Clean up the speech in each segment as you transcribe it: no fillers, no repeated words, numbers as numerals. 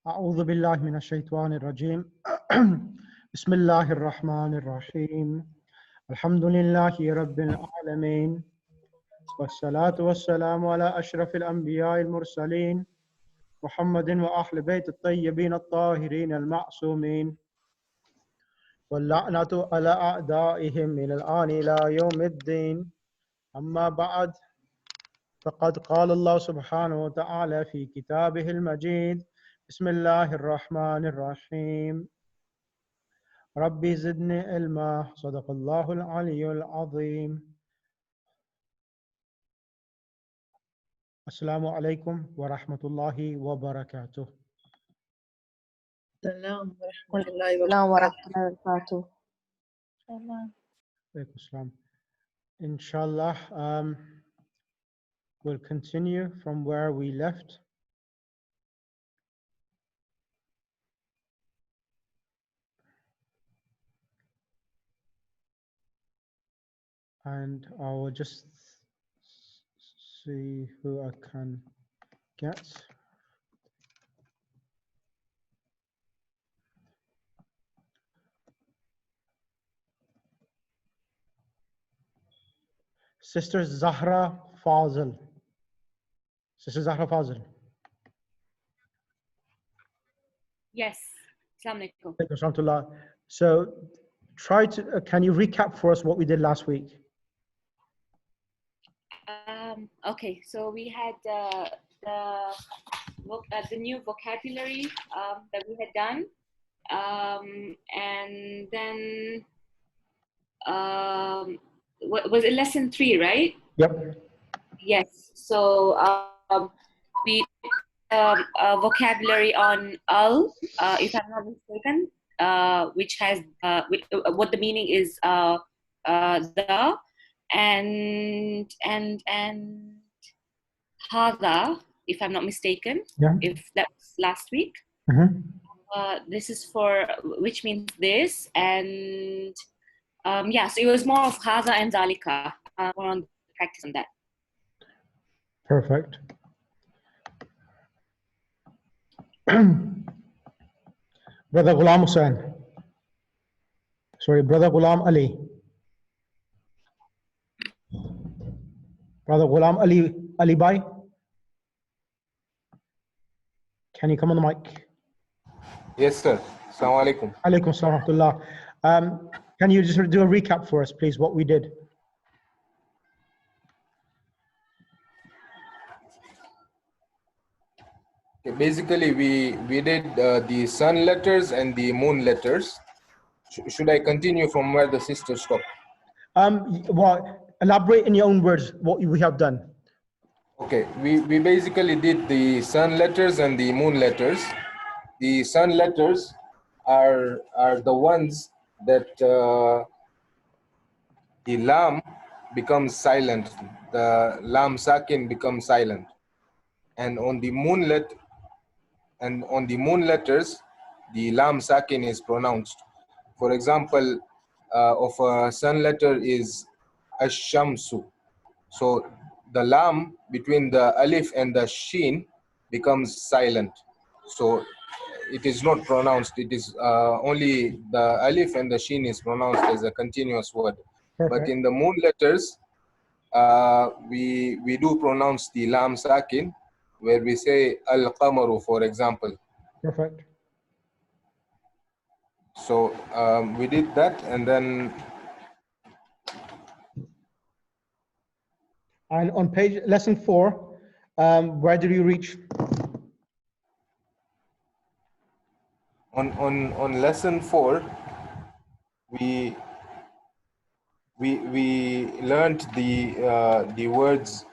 أعوذ بالله من الشيطان الرجيم بسم الله الرحمن الرحيم الحمد لله رب العالمين والصلاة والسلام على أشرف الأنبياء المرسلين محمد وأهل بيت الطيبين الطاهرين المعصومين واللعنة على أعدائهم من الآن إلى يوم الدين أما بعد فقد قال الله سبحانه وتعالى في كتابه المجيد بسم الله الرحمن الرحيم ربي زدني علما صدق الله العلي العظيم السلام عليكم ورحمة الله وبركاته. السلام ورحمة الله وبركاته. Inshallah, we'll continue from where we left. And I will just see who I can get. Sister Zahra Fazil. Sister Zahra Fazil. Yes. Assalamu alaikum. So try to, can you recap for us what we did last week? Okay, so we had the new vocabulary that we had done, and then was it lesson 3, right? Yep. Yes. So we vocabulary on al, if I'm not mistaken, which has what the meaning is the and hada, if I'm not mistaken, if that's last week. This is for, which means this, and yeah, so it was more of hada and zalika, more on practice on that. Perfect. Brother Ghulam Hussein. Sorry, Brother Ghulam Ali. Brother Ghulam Ali Bhai. Can you come on the mic? Yes, sir. Assalamu alaikum. Alaikum assalam wa rahmatullah. Can you just do a recap for us, please, what we did? Okay, basically, we did the sun letters and the moon letters. Should I continue from where the sister stopped? Well, elaborate in your own words what we have done. Okay, we basically did the sun letters and the moon letters. The sun letters are the ones that the lam becomes silent. The lam sakin becomes silent, and on the moon letters, the lam sakin is pronounced. For example, of a sun letter is ash-shamsu. So the lam between the alif and the sheen becomes silent. So it is not pronounced. It is only the alif and the sheen is pronounced as a continuous word. Perfect. But in the moon letters, we do pronounce the lam sakin, where we say al-qamaru, for example. Perfect. So we did that, and then. And on page lesson 4, where did you reach? On lesson 4, we learned the words.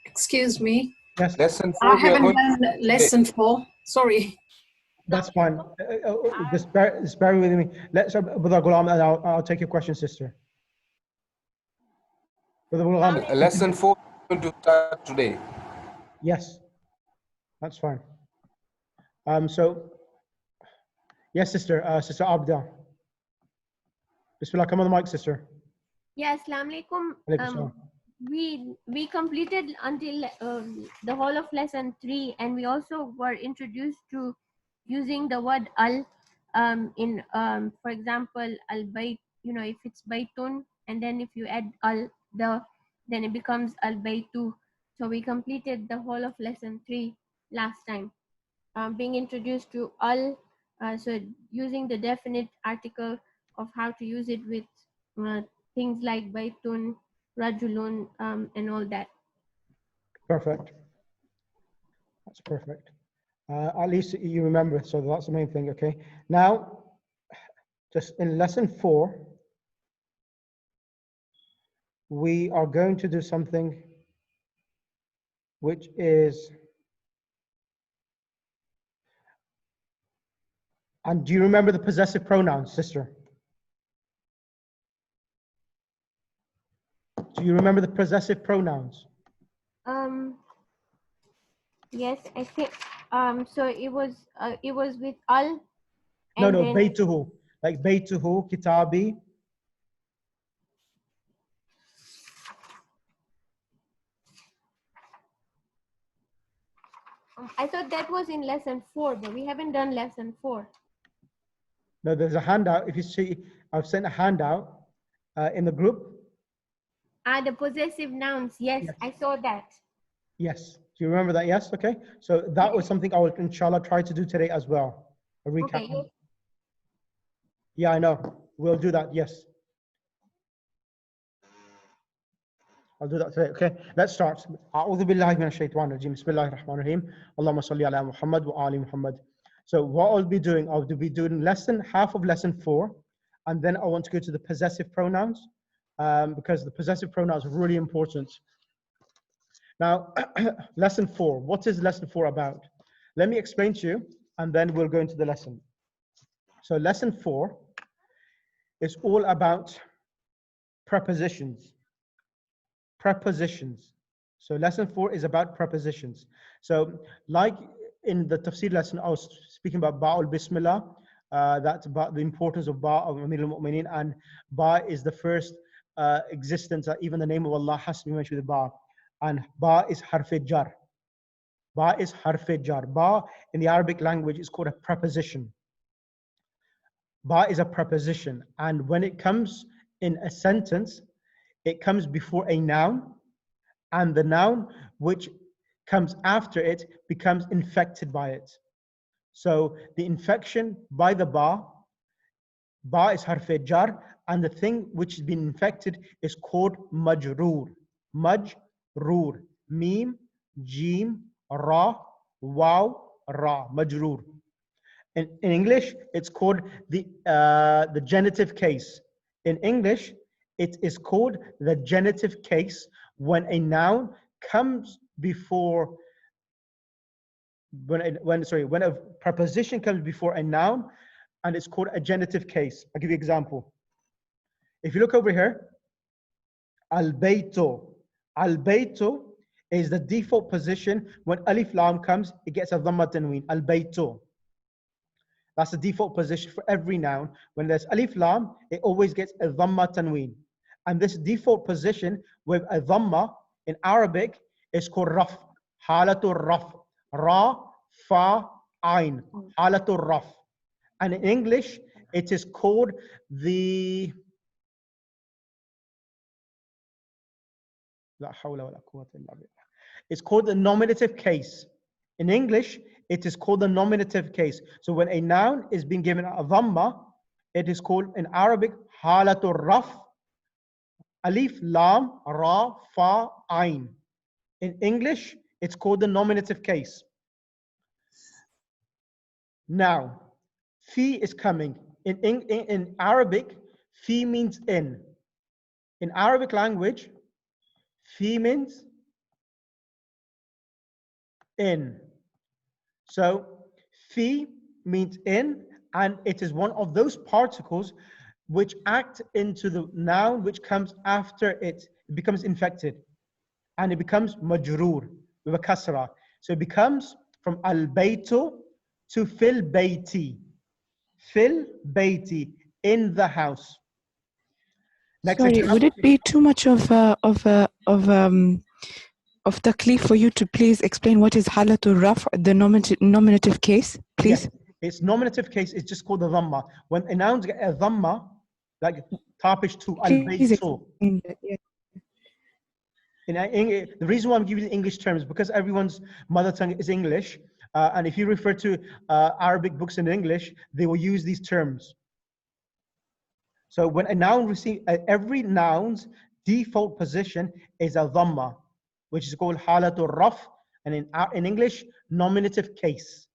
Excuse me. Yes. Lesson 4. I haven't done lesson 4. Sorry. That's fine. Just bear with me. Let's, Brother Ghulam, and I'll take your question, sister. Brother Ghulam. Lesson 4 is going to start today. Yes, that's fine. So, yes, sister, Sister Abda. Bismillah, come on the mic, sister. Yeah, Assalamu alaikum. We completed until the whole of lesson 3, and we also were introduced to using the word al in for example al bayt, you know, if it's baytun, and then if you add al then it becomes al baytu. So we completed the whole of lesson 3 last time, being introduced to al, so using the definite article of how to use it with things like baytun, rajulun, and all that. Perfect. That's perfect. At least you remember, so that's the main thing. Okay. Now, just in lesson 4, we are going to do something which is, and do you remember the possessive pronouns, sister? Do you remember the possessive pronouns? Yes, I think so it was with al. No, and no, then baytuhu, like baytuhu, kitabi. I thought that was in lesson 4, but we haven't done lesson 4. No, there's a handout. If you see, I've sent a handout in the group. The possessive nouns, yes, I saw that. Yes. Do you remember that? Yes. Okay. So that was something I will, inshallah, try to do today as well. A recap. Okay. Yeah, I know. We'll do that. Yes. I'll do that today. Okay. Let's start. أعوذ بالله من الشيطان الرجيم. بسم الله الرحمن الرحيم. اللهم صل على محمد وآل محمد. So what I'll be doing, half of lesson 4, and then I want to go to the possessive pronouns because the possessive pronouns are really important. Now, lesson 4. What is lesson 4 about? Let me explain to you, and then we'll go into the lesson. So lesson 4 is all about prepositions. Prepositions. So lesson 4 is about prepositions. So like in the tafsir lesson, I was speaking about Ba'ul Bismillah. That's about the importance of Ba of Amir al-Mu'mineen, and Ba is the first existence that even the name of Allah has to be mentioned with Ba. And Ba is harf jar. Ba is harf jar. Ba in the Arabic language is called a preposition. Ba is a preposition, and when it comes in a sentence, it comes before a noun, and the noun which comes after it becomes infected by it. So the infection by the ba is harf jar, and the thing which has been infected is called majroor. Majroor. Mim, jim, ra, waw, ra. Majroor. In English, it's called the genitive case. In English, it is called the genitive case when a noun comes before, when a preposition comes before a noun, and it's called a genitive case. I'll give you an example. If you look over here, al-baytu. Al-baytu is the default position. When alif lam comes, it gets a dhamma tanween. Al-baytu. That's the default position for every noun. When there's alif lam, it always gets a dhamma tanween. And this default position with a dhamma in Arabic is called raf. Halatul raf. Ra, fa, ain. Halatul raf. And in English, it is called the it's called the nominative case. In English, it is called the nominative case. So when a noun is being given a dhamma, it is called in Arabic halatul raf, alif, lam, ra, fa, ain. In English, it's called the nominative case. Now, fi is coming. In Arabic, fi means in. In Arabic language, fi means in. So fi means in, and it is one of those particles which act into the noun which comes after it. It becomes infected, and it becomes majroor with a kasra. So it becomes from al-baytu to fil bayti. Fil bayti, in the house. Sorry, would it be too much of taklif for you to please explain what is halatul raf, the nominative case, please? Yes. Its nominative case is just called the dhamma. When a nouns get a dhamma, like tapish to al-baytu. Yeah. The reason why I'm giving the English terms is because everyone's mother tongue is English, and if you refer to Arabic books in English, they will use these terms. So when a noun receives, every noun's default position is a dhamma, which is called halatul raf, and in English, nominative case.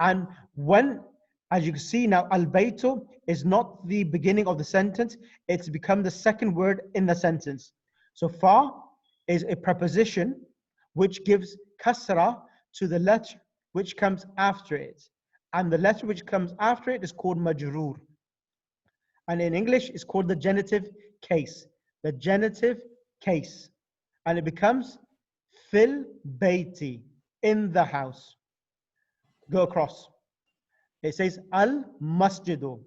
And when, as you can see now, al-baytu is not the beginning of the sentence, it's become the second word in the sentence. So fa is a preposition which gives kasra to the letter which comes after it. And the letter which comes after it is called majroor. And in English, it's called the genitive case. The genitive case. And it becomes fil bayti, in the house. Go across. It says al-masjidu,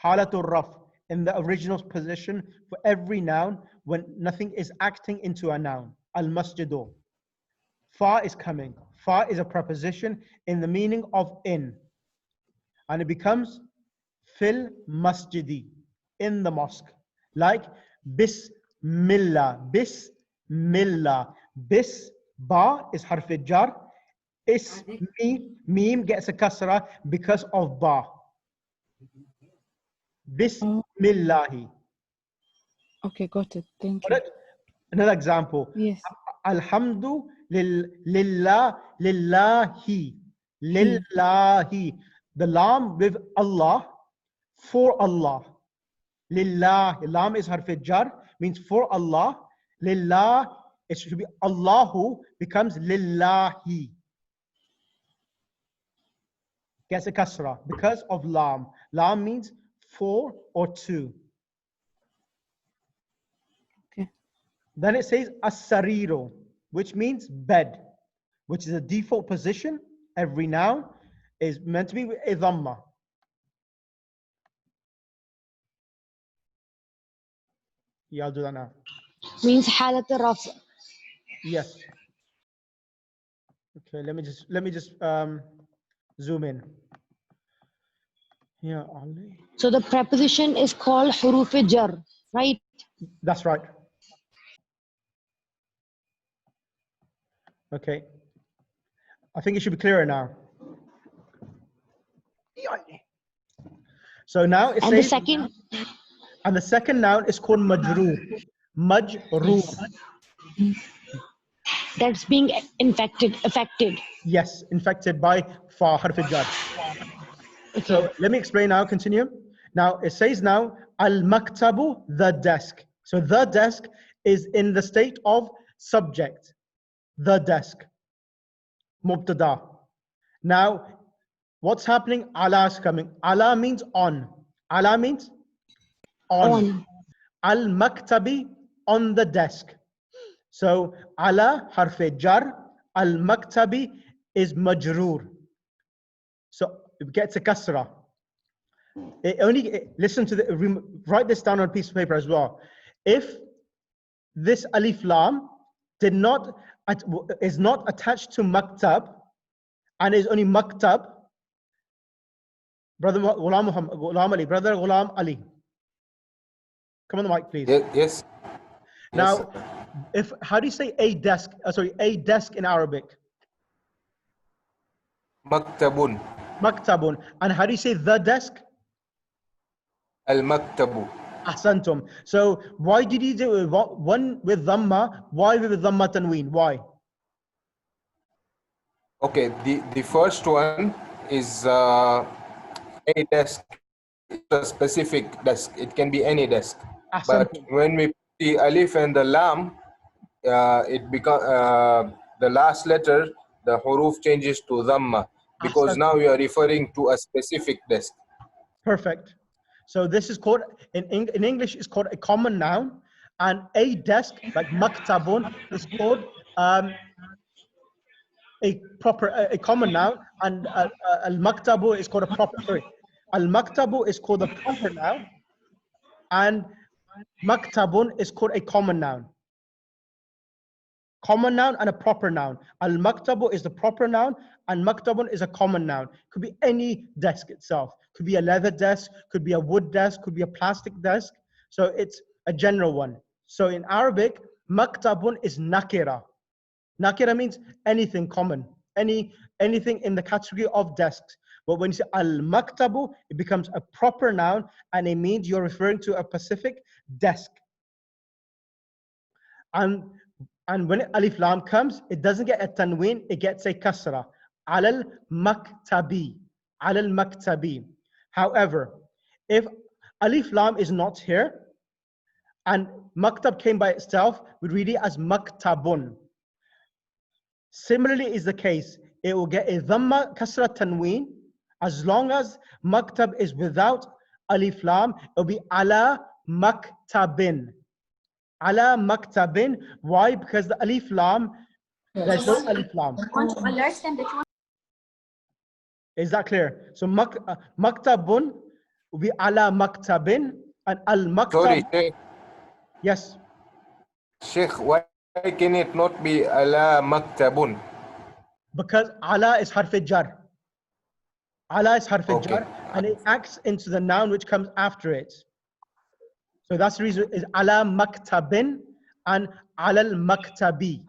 halatul raf, in the original position for every noun when nothing is acting into a noun. Al-masjidu. Fa is coming. Fa is a preposition in the meaning of in. And it becomes fil masjidi, in the mosque. Like bismillah, bismillah. Bis, ba is harf jar. Ismi, meme gets a kasra because of ba. Bismillahi. Okay, got it. Thank you. Another example. Yes. Alhamdu lillahi. Lillahi. The lam with Allah, for Allah. Lillah. Lam is harf jar, means for Allah. Lillah, it should be Allahu, becomes lillahi. Gets a kasra because of lam. Lam means for or to. Okay. Then it says as-sariro, which means bed, which is a default position. Every noun is meant to be with a dhamma. Yeah, I'll do that now. Means halat raf. Yes. Okay, let me just zoom in. Yeah, Ali. So the preposition is called huruf jar, right? That's right. Okay. I think it should be clearer now. So now it says, and the second noun is called majroor. Majroor. That's being affected. Yes, infected by fa, harf jar. Okay. So let me explain now, continue. Now it says now, al-maktabu, the desk. So the desk is in the state of subject. The desk. Mubtada. Now, what's happening? Allah is coming. Allah means on. Allah means on. Al-maktabi, on the desk. So, ala harf jar, al-maktabi is majroor. So, it gets a kasra. Listen to write this down on a piece of paper as well. If this alif lam is not attached to maktab and is only maktab, brother Ghulam Ali. Come on the mic, please. Yes. Now, how do you say a desk? A desk in Arabic. Maktabun. Maktabun. And how do you say the desk? Al-maktabu. Ahsantum. So why did you do one with dhamma? Why with dhamma tanween? Why? Okay, the first one is a desk. It's a specific desk. It can be any desk. But when we put the alif and the lam, it becomes the last letter, the huruf changes to dhamma, because now we are referring to a specific desk. Perfect. So this is called, in English, it's called a common noun, and a desk, like maktabun, is called a common noun, and al-maktabu is called a proper, al-maktabu is called a proper noun, and Maktabun is called a common noun. Common noun and a proper noun. Al-maktabu is the proper noun and maktabun is a common noun. Could be any desk itself. Could be a leather desk, could be a wood desk, could be a plastic desk. So it's a general one. So in Arabic, maktabun is nakira. Nakira means anything common, anything in the category of desks. But when you say al-maktabu, it becomes a proper noun and it means you're referring to a specific desk. And when alif lam comes, it doesn't get a tanween, it gets a kasra. Alal maktabi. Alal maktabi. However, if alif lam is not here and maktab came by itself, we read it as maktabun. Similarly is the case. It will get a dhamma kasra tanween. As long as maktab is without alif lam, it will be ala maktabin. Ala maktabin. Why? Because the alif lam, there's no alif lam. Is that clear? So maktabun will be ala maktabin and al maktab. Sorry, Sheikh. Yes. Sheikh, why can it not be ala maktabun? Because ala is harf jar. Ala is harf jar and it acts into the noun which comes after it. So that's the reason is ala maktabin and alal maktabi.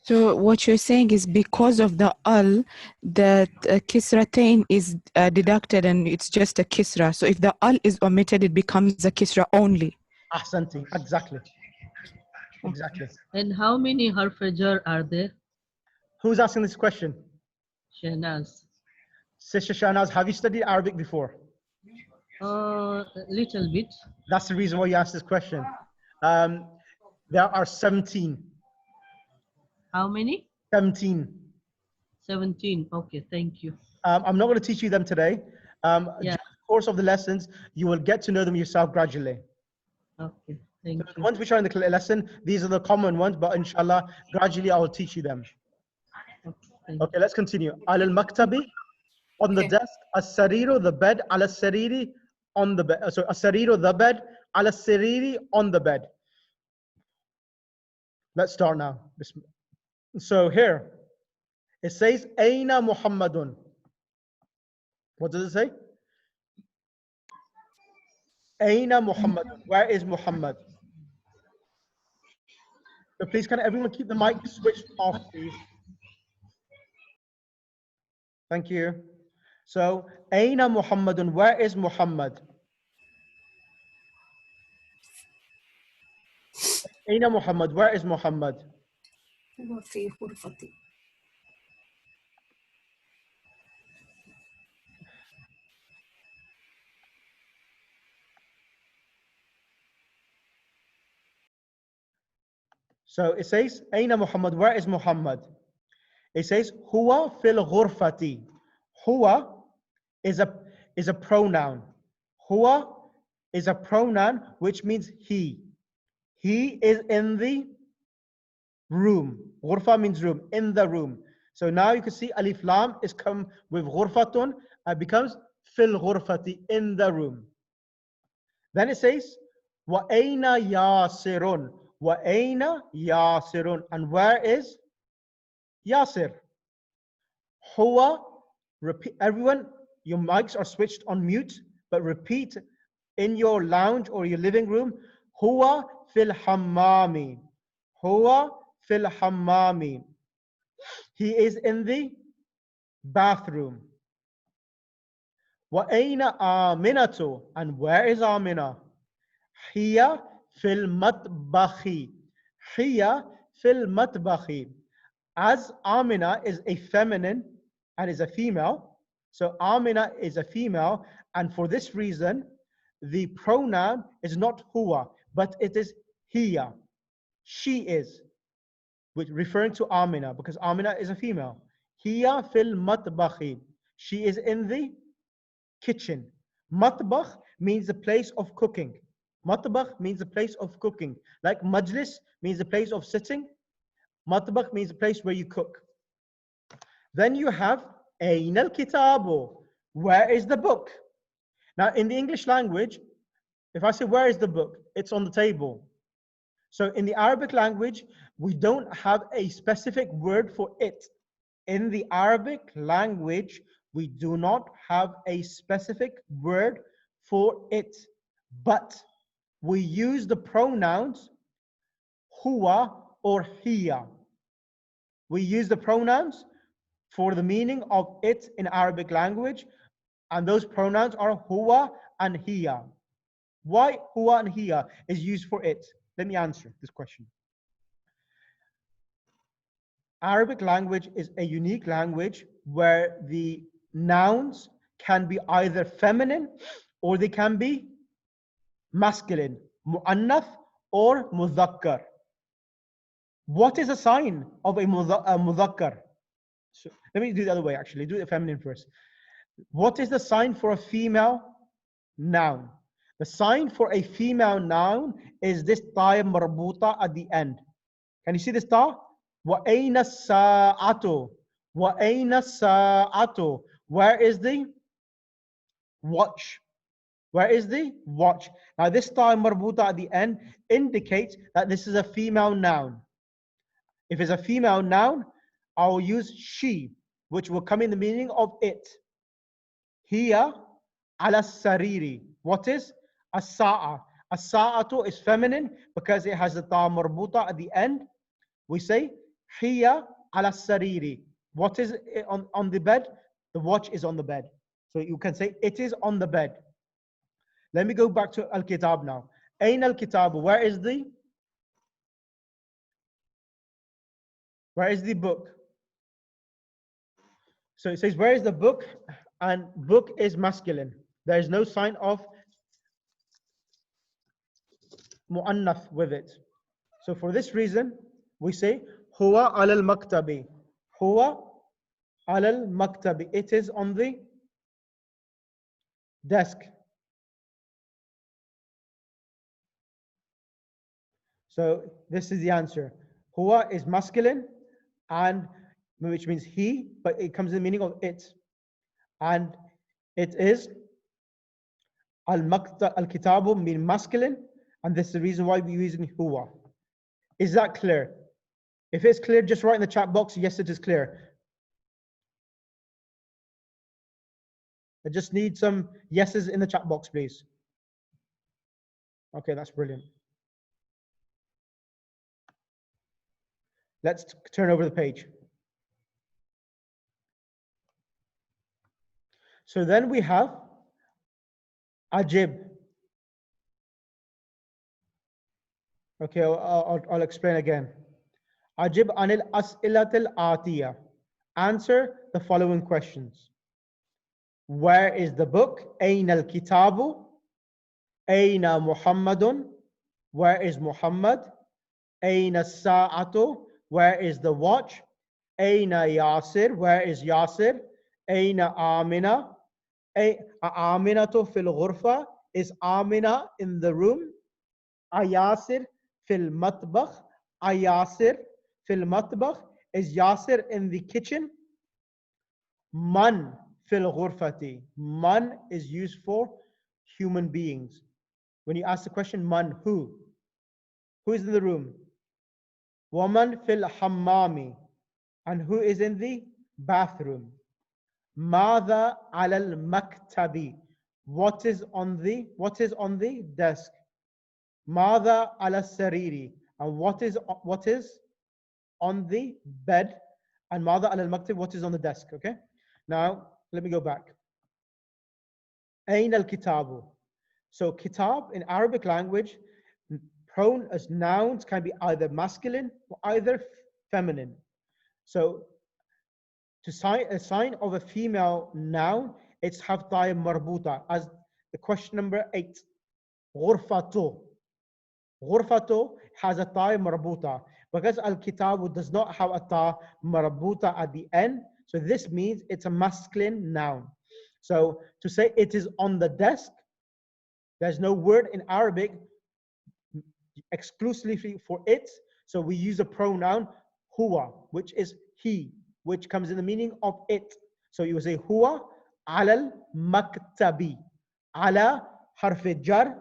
So what you're saying is because of the al, that kisratain is deducted and it's just a kisra. So if the al is omitted, it becomes a kisra only. Ahsanti, exactly. Exactly. And how many harf-jar are there? Who's asking this question? Shahnaz. Sister Shahnaz, have you studied Arabic before? A little bit. That's the reason why you asked this question. There are 17. How many? 17. 17. Okay, thank you. I'm not going to teach you them today. During the course of the lessons, you will get to know them yourself gradually. Okay, thank you. The ones which are in the lesson, these are the common ones, but inshallah, gradually I will teach you them. Okay, let's continue. Al maktabi, on the desk. As-sariru, the bed. Al sariri, on the bed. So as-sariru, the bed. Al sariri, on the bed. Let's start now. So here, it says, Aina Muhammadun. What does it say? Aina Muhammadun. Where is Muhammad? So please, can everyone keep the mic switched off, please? Thank you. So, Aina Muhammadun. Where is Muhammad? Aina Muhammad. Where is Muhammad? So it says, Aina Muhammad, where is Muhammad? It says, Huwa fil ghurfati. Huwa is a pronoun. Huwa is a pronoun which means he. He is in the room. Ghurfa means room, in the room. So now you can see alif lam is come with ghurfatun and becomes fil ghurfati, in the room. Then it says, wa aina yasirun. Wa aina yasirun. And where is Yasir? Huwa, repeat, everyone, your mics are switched on mute, but repeat in your lounge or your living room, Huwa fil hammami. Huwa fil hammami. He is in the bathroom. Wa aina aminatu. And where is Amina? Hiya fil matbakhi. Hiya fil matbakhi. As Amina is a feminine and is a female, so Amina is a female, and for this reason, the pronoun is not huwa, but it is hiya. She is, which referring to Amina, because Amina is a female. Hiya fil matbakhi. She is in the kitchen. Matbakh means the place of cooking. Matbakh means the place of cooking. Like majlis means the place of sitting. Matbakh means the place where you cook. Then you have Ain al-Kitabu. Where is the book? Now in the English language, If I say, where is the book? It's on the table. So in the Arabic language, we don't have a specific word for it. In the Arabic language, we do not have a specific word for it, but we use the pronouns huwa or hiya. We use the pronouns for the meaning of it in Arabic language, and those pronouns are huwa and hiya. Why huwa and hiya is used for it? Let me answer this question. Arabic language is a unique language where the nouns can be either feminine or they can be masculine, mu'annath or mudhakkar. What is a sign of a mudhakkar? So let me do it the other way, actually. Do the feminine first. What is the sign for a female noun? The sign for a female noun is this ta marbuta at the end. Can you see this ta? وَأَيْنَ السَّاعَةُ وَأَيْنَ السَّاعَةُ. Where is the watch? Where is the watch? Now this ta marbuta at the end indicates that this is a female noun. If it's a female noun, I'll use she, which will come in the meaning of it. Hiya ala sariri. What is as-sa'a? As-sa'atu is feminine because it has the ta marbuta at the end. We say hiya ala sariri. What is it on the bed? The watch is on the bed. So you can say it is on the bed. Let me go back to al-kitab now. Ain al-kitab. Where is the book? So it says, where is the book? And book is masculine. There is no sign of mu'annath with it. So for this reason, we say huwa alal maktabi. Huwa alal maktabi. It is on the desk. So this is the answer. Huwa is masculine, and which means he, but it comes in the meaning of it. And it is al-kitabu mean masculine, and this is the reason why we're using huwa. Is that clear? If it's clear, just write in the chat box, yes, it is clear. I just need some yeses in the chat box, please. Okay, that's brilliant. Let's turn over the page. So then we have ajib. Okay, I'll explain again. Ajib anil as'ilatil atiya. Answer the following questions. Where is the book? Aina al-kitabu? Aina Muhammadun? Where is Muhammad? Aina sa'atu? Where is the watch? Aina Yasir? Where is Yasir? Aina Amina? Aminatu fil ghurfa? Is Amina in the room? Ayasir fil matbakh? Ayasir fil matbakh? Is Yasir in the kitchen? Man fil ghurfati? Man is used for human beings. When you ask the question, man, who? Who is in the room? Woman fil hammami. And who is in the bathroom? Mada alal maktabi. What is on the desk? Mada ala sariri. And what is on the bed? And mada alal maktab, what is on the desk? Okay. Now let me go back. Ain al kitabu. So kitab in Arabic language, as nouns can be either masculine or either feminine. So to sign a sign of a female noun, it's have ta marbuta, as the question number 8. Ghurfatu. Ghurfatu has a ta marbuta. Because al-kitabu does not have a ta marbuta at the end, so this means it's a masculine noun. So to say it is on the desk, there's no word in Arabic exclusively for it, so we use a pronoun huwa, which is he, which comes in the meaning of it. So you will say huwa alal maktabi. Ala harf jar,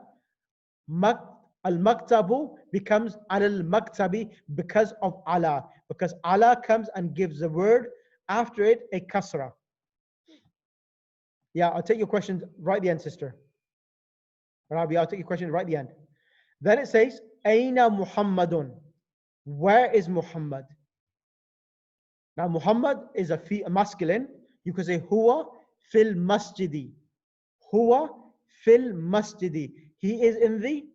Al-maktabu becomes al-maktabi because of ala. Because ala comes and gives the word after it a kasra. Yeah, I'll take your question right at the end, sister. Rabi, I'll take your question right at the end. Then it says, Aina Muhammadun. Where is Muhammad? Now, Muhammad is a masculine. You could say, Huwa fil masjidi. Huwa fil masjidi. He is in the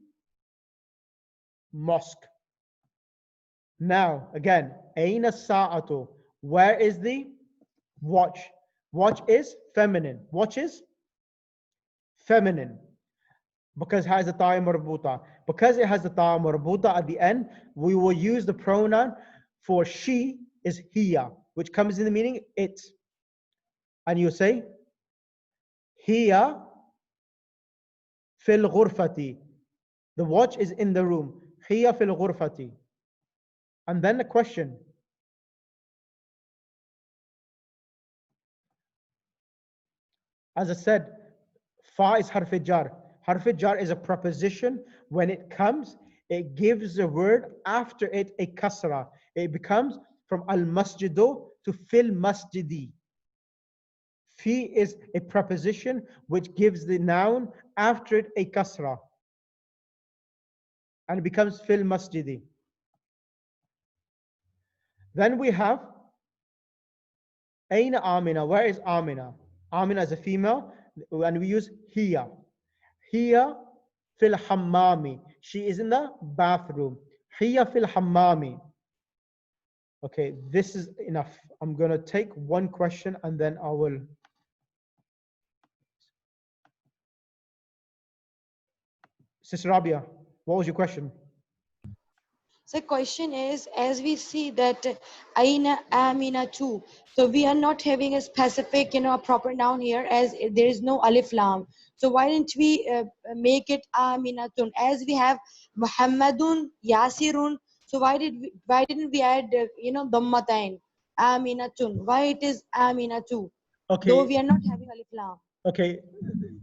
mosque. Now, again, Aina sa'atu. Where is the watch? Watch is feminine. Watch is feminine. Because it has the ta'a marbuta. Because it has the ta'a marbuta at the end, we will use the pronoun for she is hiya, which comes in the meaning it. And you say, hiya fil ghurfati. The watch is in the room. Hiya fil ghurfati. And then the question. As I said, fa is harf jar. Harf jar is a preposition. When it comes, it gives the word after it a kasra. It becomes from al-masjidu to fil masjidi. Fi is a preposition which gives the noun after it a kasra. And it becomes fil masjidi. Then we have Aina Amina. Where is Amina? Amina is a female, and we use hiya. Hiya fil hammami. She is in the bathroom. Hiya fil hammami. Okay, this is enough. I'm going to take one question and then I will. Sister Rabia, what was your question? So question is, as we see that Aina Amina too, so we are not having a specific, a proper noun here, as there is no alif lam. So why didn't we make it Aminatun? As we have Muhammadun, Yasirun. So why didn't we add Dhammatain, Aminatun? Why it is Aminatu? Okay. Though we are not having alif lam. Okay,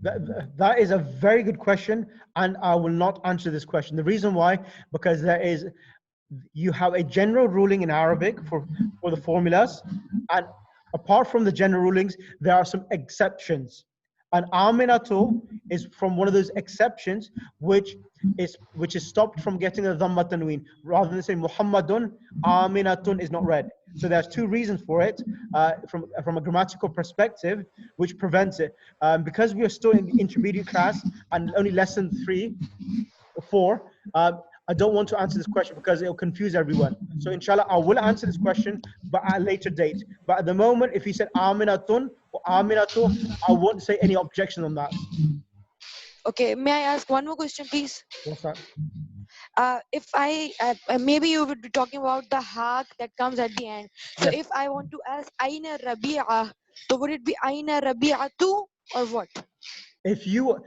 that is a very good question, and I will not answer this question. The reason why, because you have a general ruling in Arabic for the formulas, and apart from the general rulings, there are some exceptions. And Aminatu is from one of those exceptions which is stopped from getting a Dhamma Tanween. Rather than saying Muhammadun, Aminatun is not read. So there's two reasons for it from a grammatical perspective, which prevents it. Because we are still in the intermediate class and only lesson 3 or 4, I don't want to answer this question because it will confuse everyone. So inshallah, I will answer this question, but at a later date. But at the moment, if he said Aminatun or Aminatu, I won't say any objection on that. Okay, may I ask one more question, please? What's that? If I maybe you would be talking about the haq that comes at the end. So Yes. if I want to ask Aina Rabi'a, so would it be Aina Rabi'atu or what? If you,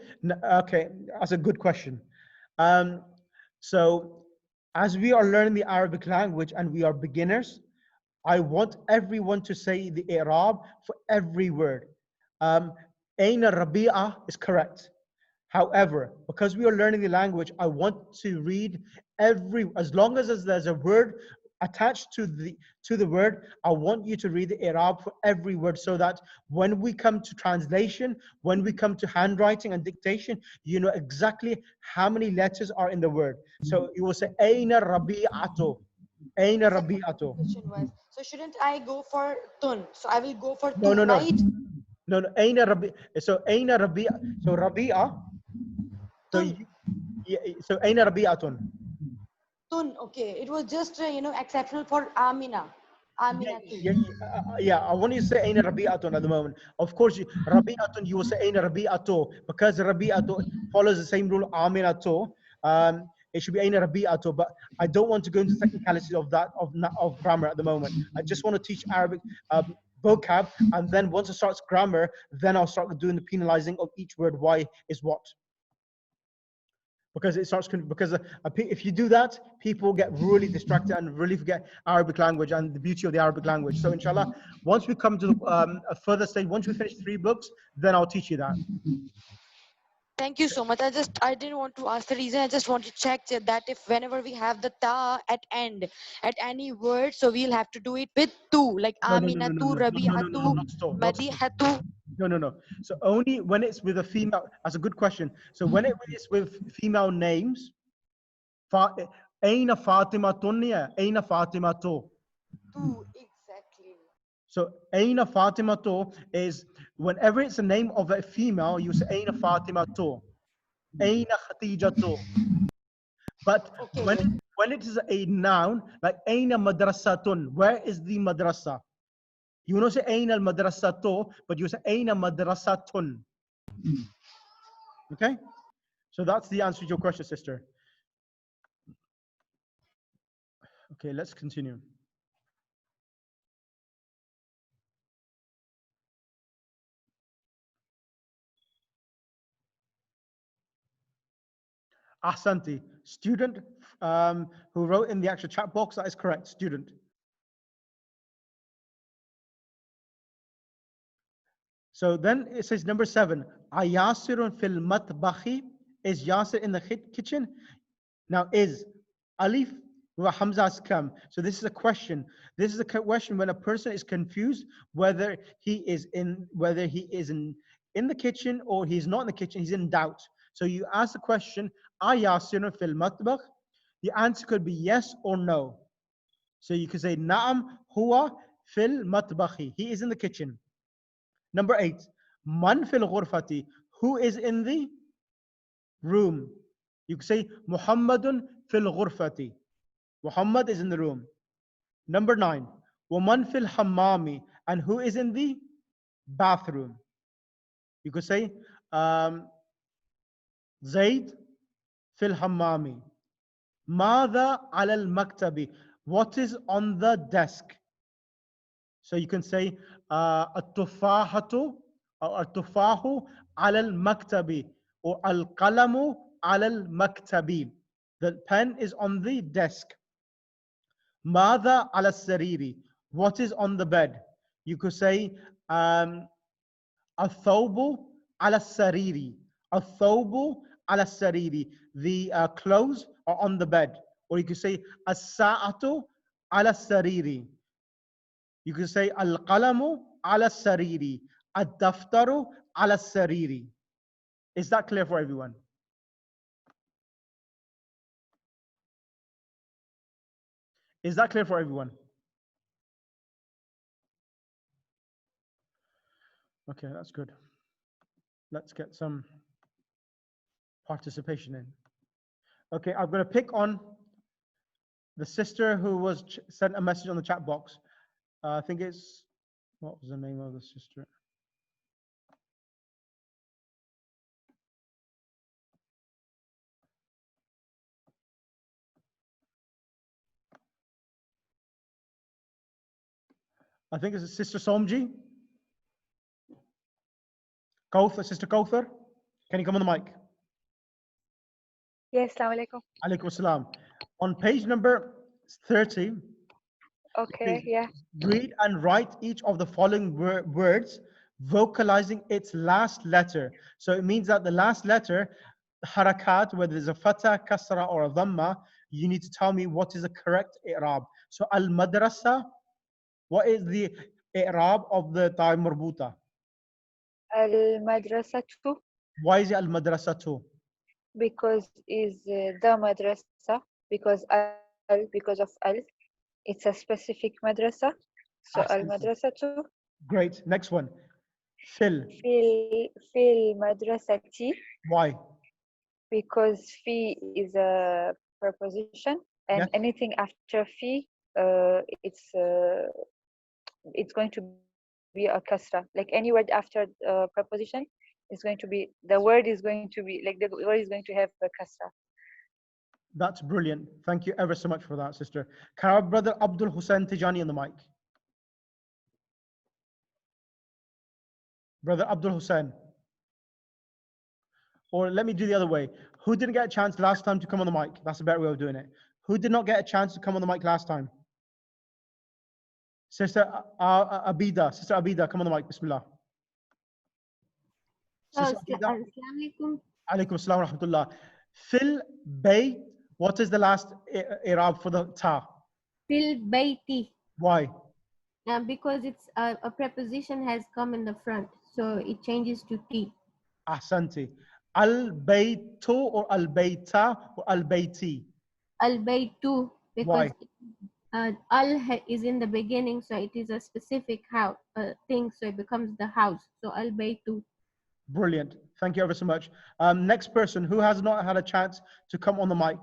okay, that's a good question. So as we are learning the Arabic language and we are beginners, I want everyone to say the i'rab for every word. Aina Rabi'a is correct. However, because we are learning the language, I want to read as long as there's a word attached to the word, I want you to read the i'rab for every word, so that when we come to translation, when we come to handwriting and dictation, you know exactly how many letters are in the word. So you will say Aina Rabi'atu. Aina Rabi'atu. So shouldn't I go for tun? So I will go for tun, No. right? No. Aina Rabi. So Aina Rabi'a. So Rabi'a. So Aina Rabi'atun. Tun, okay. It was just exceptional for Amina. Amina too. Yeah, I want you to say Aina Rabi'atun at the moment. Of course, Rabi'atun, you will say Aina Rabi'atu, because Rabi'atu follows the same rule, Aminatu. It should be Aina Rabi'atu, but I don't want to go into technicalities of that, of grammar at the moment. I just want to teach Arabic vocab, and then once it starts grammar, then I'll start doing the penalizing of each word, why is what. Because it starts, if you do that, people get really distracted and really forget Arabic language and the beauty of the Arabic language. So inshallah, once we come to a further stage, once we finish 3 books, then I'll teach you that. Thank you so much. I didn't want to ask the reason. I just want to check that if whenever we have the ta at end at any word, so we'll have to do it with tu, like aminatu, rabi'atu, not store, not store. madihatu. No. So only when it's with a female. That's a good question. So when it is with female names, Aina Fatima Tunya, Aina Fatima to. Exactly. So Aina Fatima to is whenever it's a name of a female, you say Aina Fatima to, Aina Khatija to. But Okay. when it is a noun, like Aina Madrasatun, where is the madrasa? You don't say Aina al Madrasato, but you say Aina Madrasatun. Okay? So that's the answer to your question, sister. Okay, let's continue. Ahsanti, student who wrote in the actual chat box, that is correct, student. So then it says number 7, Ayasirun fil matbahi, is Yasir in the kitchen? Now is Alif wa Hamza's come. So this is a question. This is a question when a person is confused whether he is in the kitchen or he's not in the kitchen, he's in doubt. So you ask the question, Ayasirun fil matbakh? The answer could be yes or no. So you could say Na'am huwa fil matbakhi. He is in the kitchen. Number 8, Man fil ghurfati, who is in the room? You could say Muhammadun fil ghurfati. Muhammad is in the room. Number 9, Waman fil hammami, and who is in the bathroom? You could say Zaid fil hammami. Mada alal maktabi, what is on the desk? So you can say at-tufahatu or at-tufahu alal maktabi or al-qalamu alal maktabi. The pen is on the desk. Mada ala sariri, what is on the bed? You could say al-thawbu ala sariri. Al-thawbu ala sariri, the clothes are on the bed. Or you could say as-sa'atu ala sariri. You could say al-qalamu ala sariri, ad-daftaru ala sariri. Is that clear for everyone? Is that clear for everyone? Okay, that's good. Let's get some participation in. Okay, I'm going to pick on the sister who was sent a message on the chat box. I think it's, what was the name of the sister? I think it's Sister Somji. Kauthar, Sister Kauthar. Can you come on the mic? Yes, assalamu alaikum. Alaikum assalam. On page number 30, Okay, yeah. read and write each of the following words, vocalizing its last letter. So it means that the last letter, harakat, whether there's a fatha, kasra, or a dhamma, you need to tell me what is the correct i'rab. So al-madrasa, what is the i'rab of the ta marbuta? Al-madrasatu. Why is it al-madrasatu? Because is the madrasa, because of al, it's a specific madrasa. So al-madrasatu. Great. Next one. Fil. Fil madrasati. Why? Because fi is a preposition, and Yes. anything after fi, it's going to be a kasra. Like any word after preposition is going to be, the word is going to be, like the word is going to have a kasra. That's brilliant. Thank you ever so much for that, sister. Can our brother Abdul Hussein Tijani on the mic? Brother Abdul Hussein. Or let me do the other way. Who didn't get a chance last time to come on the mic? That's a better way of doing it. Who did not get a chance to come on the mic last time? Sister Abida. Sister Abida, come on the mic. Bismillah. Sister Abida. Assalamu alaikum. Alaykum assalam wa rahmatullah. Fil bay, what is the last i'rab for the ta? Fil bayti. Why? Because it's a preposition has come in the front, so it changes to T. Ahsanti. Al-baytu or al-bayta or al-bayti? Al-baytu, because Why? is in the beginning, so it is a specific house thing, so it becomes the house. So al-baytu. Brilliant. Thank you ever so much. Next person who has not had a chance to come on the mic.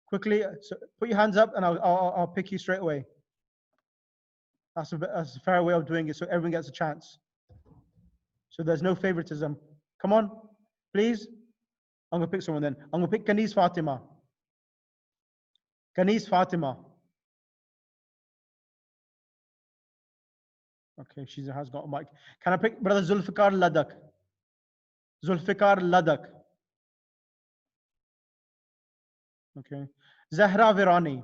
Quickly, so put your hands up and I'll pick you straight away. That's a fair way of doing it, so everyone gets a chance. So there's no favoritism. Come on, please. I'm gonna pick someone then. I'm gonna pick Kanis Fatima. Kanis Fatima. Okay, she has got a mic. Can I pick Brother Zulfikar Ladak? Zulfikar Ladak. Okay. Zahra Virani.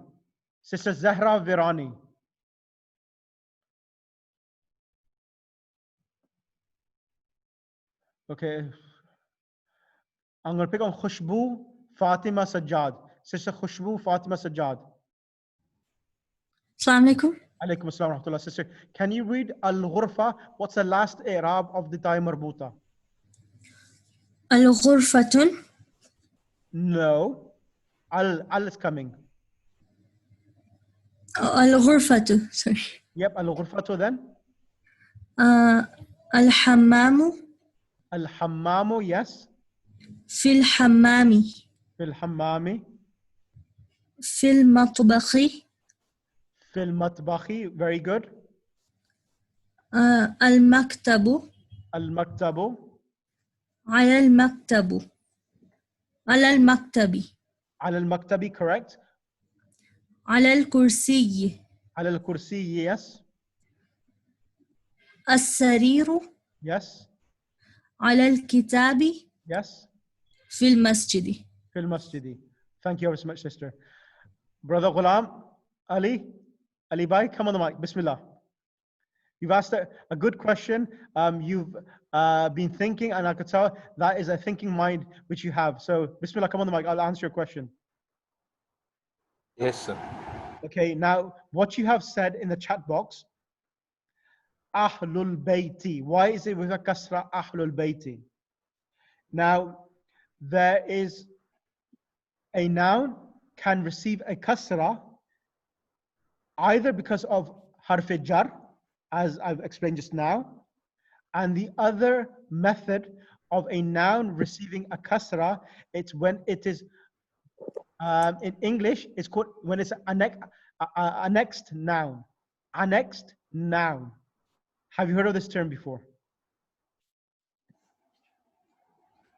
Sister Zahra Virani. Okay. I'm going to pick on Khushbu Fatima Sajjad. Sister Khushbu Fatima Sajjad. Assalamu alaikum. Alaikum assalam wa rahmatullah. Sister, can you read Al-Ghurfa? What's the last i'rab of the Ta'i Marbuta? Al-Ghurfatun. No. Al is coming. Al-Ghurfatu, sorry. Yep, Al-Ghurfatu then? Al-Hammamu. Al-Hammamu, yes. Fil Hammami. Fil Hammami. Fil Matbakhi. Fil Matbakhi, very good. Al-Maktabu. Al-Maktabu. Ala al-Maktabu. Ala al-Maktabi. Ala al-Maktabi, correct. Ala al-Kursiyi. Ala al-Kursi, yes. As-Sariru. Yes. Ala al-Kitabi. Yes. Fil Masjidi. Fil Masjidi. Thank you ever so much, sister. Brother Ghulam, Ali Bhai, come on the mic. Bismillah. You've asked a good question. You've been thinking, and I could tell that is a thinking mind which you have. So, Bismillah, come on the mic. I'll answer your question. Yes, sir. Okay, now what you have said in the chat box, Ahlul Bayti. Why is it with a kasra, Ahlul Bayti? Now, there is a noun can receive a kasra either because of harf jar, as I've explained just now, and the other method of a noun receiving a kasra, it's when it is, in English, it's called when it's annexed noun. Annexed noun. Have you heard of this term before?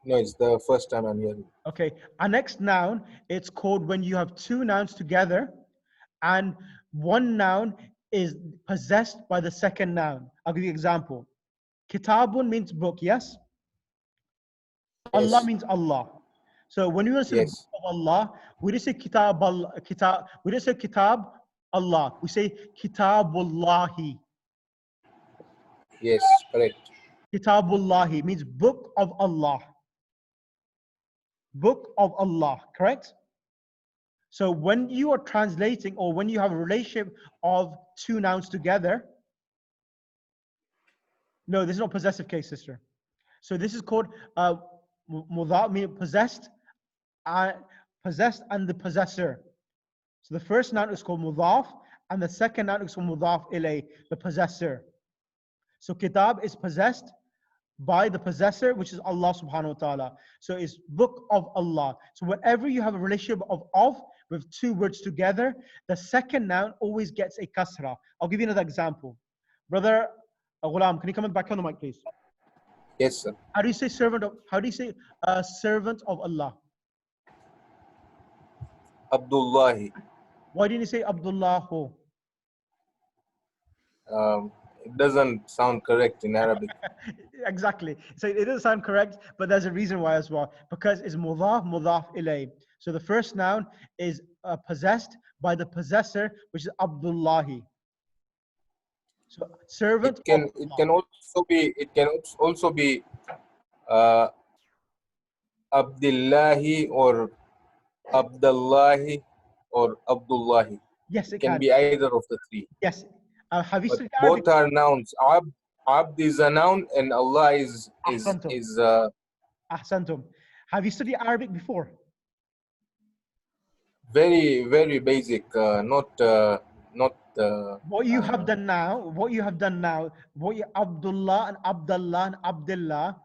No, it's the first time I'm hearing. Okay, annexed noun, it's called when you have two nouns together and one noun is possessed by the second noun. I'll give you an example. Kitabun means book, yes? Allah means Allah. So when you want to say the book of Allah, we don't say kitab, we don't say kitab Allah. We say kitabullahi. Yes, correct. Kitabullahi means book of Allah. Book of Allah, correct? So when you are translating or when you have a relationship of two nouns together, no, this is not possessive case, sister. So this is called mudhaf, meaning possessed and the possessor. So the first noun is called mudhaf and the second noun is called mudhaf ilay, the possessor. So kitab is possessed by the possessor, which is Allah subhanahu wa ta'ala. So it's book of Allah. So whenever you have a relationship of with two words together, the second noun always gets a kasra. I'll give you another example. Brother Ghulam, can you come back on the mic, please? Yes, sir. How do you say servant of Allah? Abdullahi. Why didn't you say Abdullahu? It doesn't sound correct in Arabic. Exactly. So it doesn't sound correct, but there's a reason why as well. Because it's mudhaf ilay. So the first noun is possessed by the possessor, which is Abdullahi. So servant. It can also be Abdullahi or Abdullahi or Abdullahi. Yes, it Can can. be either of the three. Yes. Have you But studied Arabic? both are nouns. Abd is a noun and Allah is Ahsantum. Have you studied Arabic before? very, very basic. Not. What you have done now, Abdullah and Abdullah and Abdullah.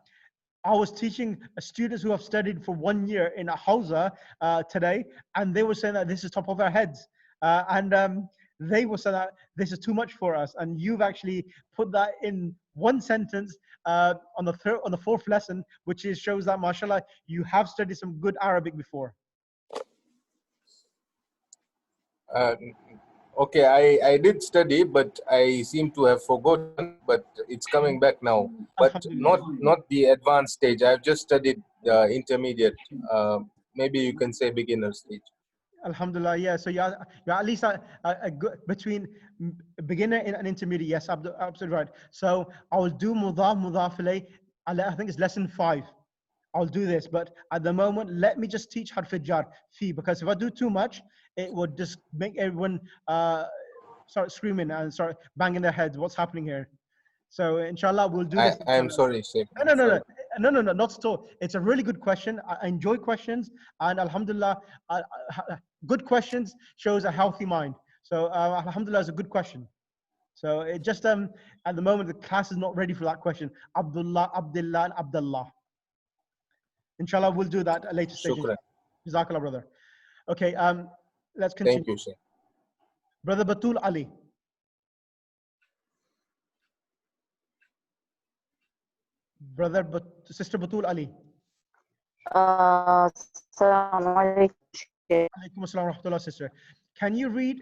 I was teaching students who have studied for 1 year in a Hausa today, and they were saying that this is top of our heads. They were saying that this is too much for us. And you've actually put that in one sentence on the fourth lesson, which shows that, mashallah, you have studied some good Arabic before. Okay, I did study, but I seem to have forgotten. But it's coming back now. But not the advanced stage. I've just studied the intermediate. Maybe you can say beginner stage. Alhamdulillah, yeah. So you're at least a good between beginner and intermediate. Yes, absolutely right. So I will do mudaf ilayh. I think it's lesson 5. I'll do this, but at the moment, let me just teach harf jar fi, because if I do too much, it would just make everyone start screaming and start banging their heads. What's happening here? So inshallah, we'll do this. I'm sorry, Sheikh. No, not at all. It's a really good question. I enjoy questions, and alhamdulillah, good questions shows a healthy mind. So alhamdulillah is a good question. So it just at the moment the class is not ready for that question. Abdullah, and Abdullah. Inshallah, we'll do that at a later stage. Shukran. Jazakallah, brother. Okay, let's continue. Thank you, Sheikh. Brother Batul Ali. Sister Batul Ali. Assalamu alaikum. Alaikum assalam wa rahmatullah, sister. Can you read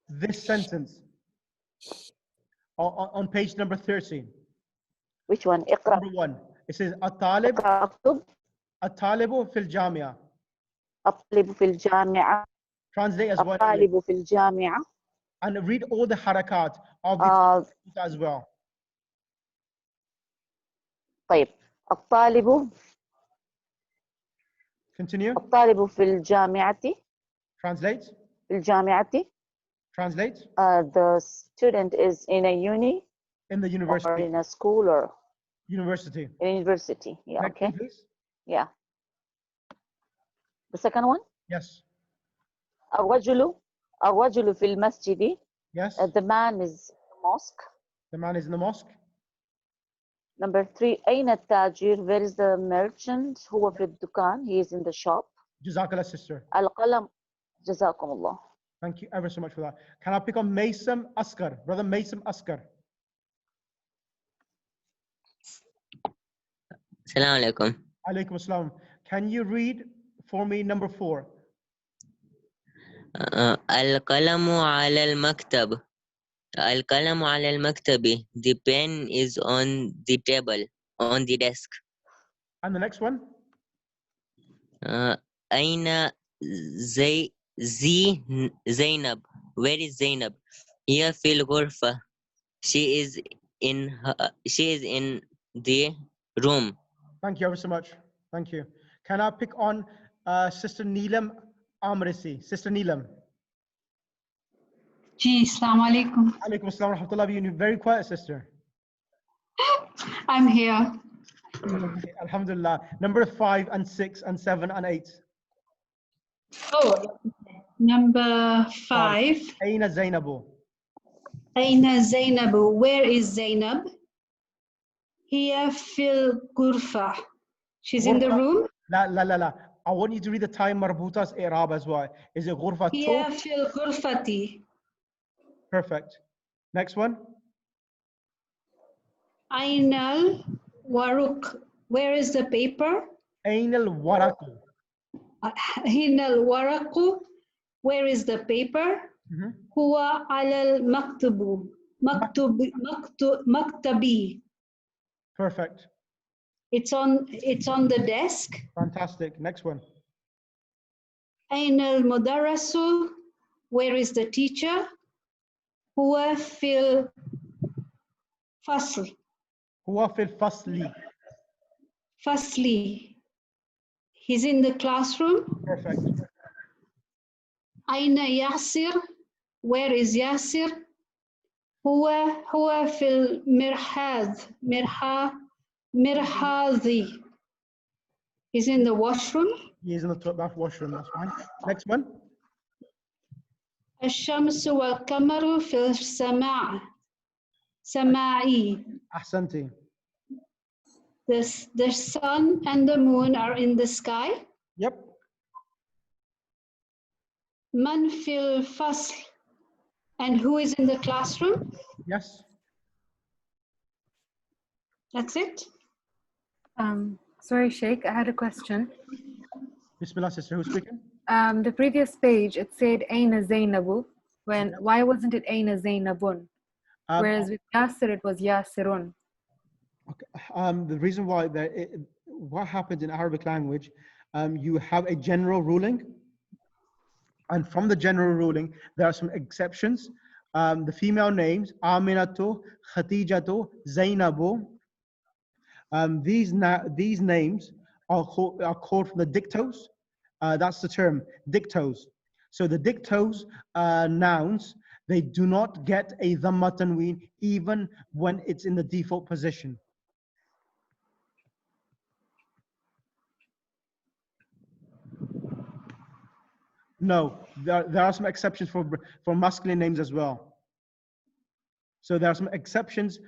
this sentence on page number 13? Which one? Number 1. It says At-Talibu fil Jamia. At-Talibu fil Jamia. Translate as well. At-Talibu fil Jamia. And read all the harakat of the as well. طيب. الطالب. Continue. الطالب في الجامعة. Translate. في الجامعة. Translate. The student is in a uni. In the university. Or in a school or. University. In university. Yeah. Next okay. one, please. Yeah. The second one. Yes. الرجل في المسجد. Yes. The man is in the mosque. The man is in the mosque. Number 3, أين التاجر? Where is the merchant? هو في الدكان. He is in the shop. Jazakallah, sister. القلم. جزاكم الله. Thank you ever so much for that. Can I pick on Maysam Askar? Brother Maysam Askar. Assalamu alaikum. Alaikum assalam. Can you read for me number 4? القلم على المكتب. القلم على المكتب. The pen is on the table, on the desk. And the next one? أين زينب? Where is Zainab? هي في الغرفة. She is in the room. Thank you ever so much. Thank you. Can I pick on Sister Neelam Amrisi? Sister Neelam. Ji, Assalamu alaikum. Alaikum assalam wa rahmatullah. You're very quiet, sister. I'm here. Alhamdulillah. Number 5 and 6 and 7 and 8. Oh, number 5. Aina Zainabu. Aina Zainabu. Where is Zainab? Here fil Gurfa. She's in the room? La. I want you to read the time marbutas i'rab as well. Is it ghurfa? Here fil Gurfati. Perfect. Next one. Ainal Waruk. Where is the paper? Ainal Waraku. Ainal Waraku. Where is the paper? Huwa alal maktubu. Maktabi. Perfect. It's on the desk. Fantastic. Next one. Ainal Mudarasu. Where is the teacher? Huwa fil fasl. Huwa fil fasli. Fasli. He's in the classroom. Perfect. Aina Yasir. Where is Yasir? هو في مرحاضي. He's in the washroom. He is in the washroom, that's fine. Next one. الشمس والقمر في السماء. سماعي. أحسنتي. The sun and the moon are in the sky. Yep. من في الفصل. And who is in the classroom? Yes. That's it. Sorry, Sheikh, I had a question. Bismillah, sister, who's speaking? The previous page, it said Aina Zainabu. Why wasn't it Aina Zainabun? Whereas with Yasir, it was Yasirun. Okay. The reason why what happens in Arabic language, you have a general ruling, and from the general ruling, there are some exceptions. The female names, Aminatu, Khatijatu, Zainabu, these names are called from the dictos. That's the term, dictos. So the dictos nouns, they do not get a dhamma tanween even when it's in the default position. No, there are some exceptions for masculine names as well. So there are some exceptions.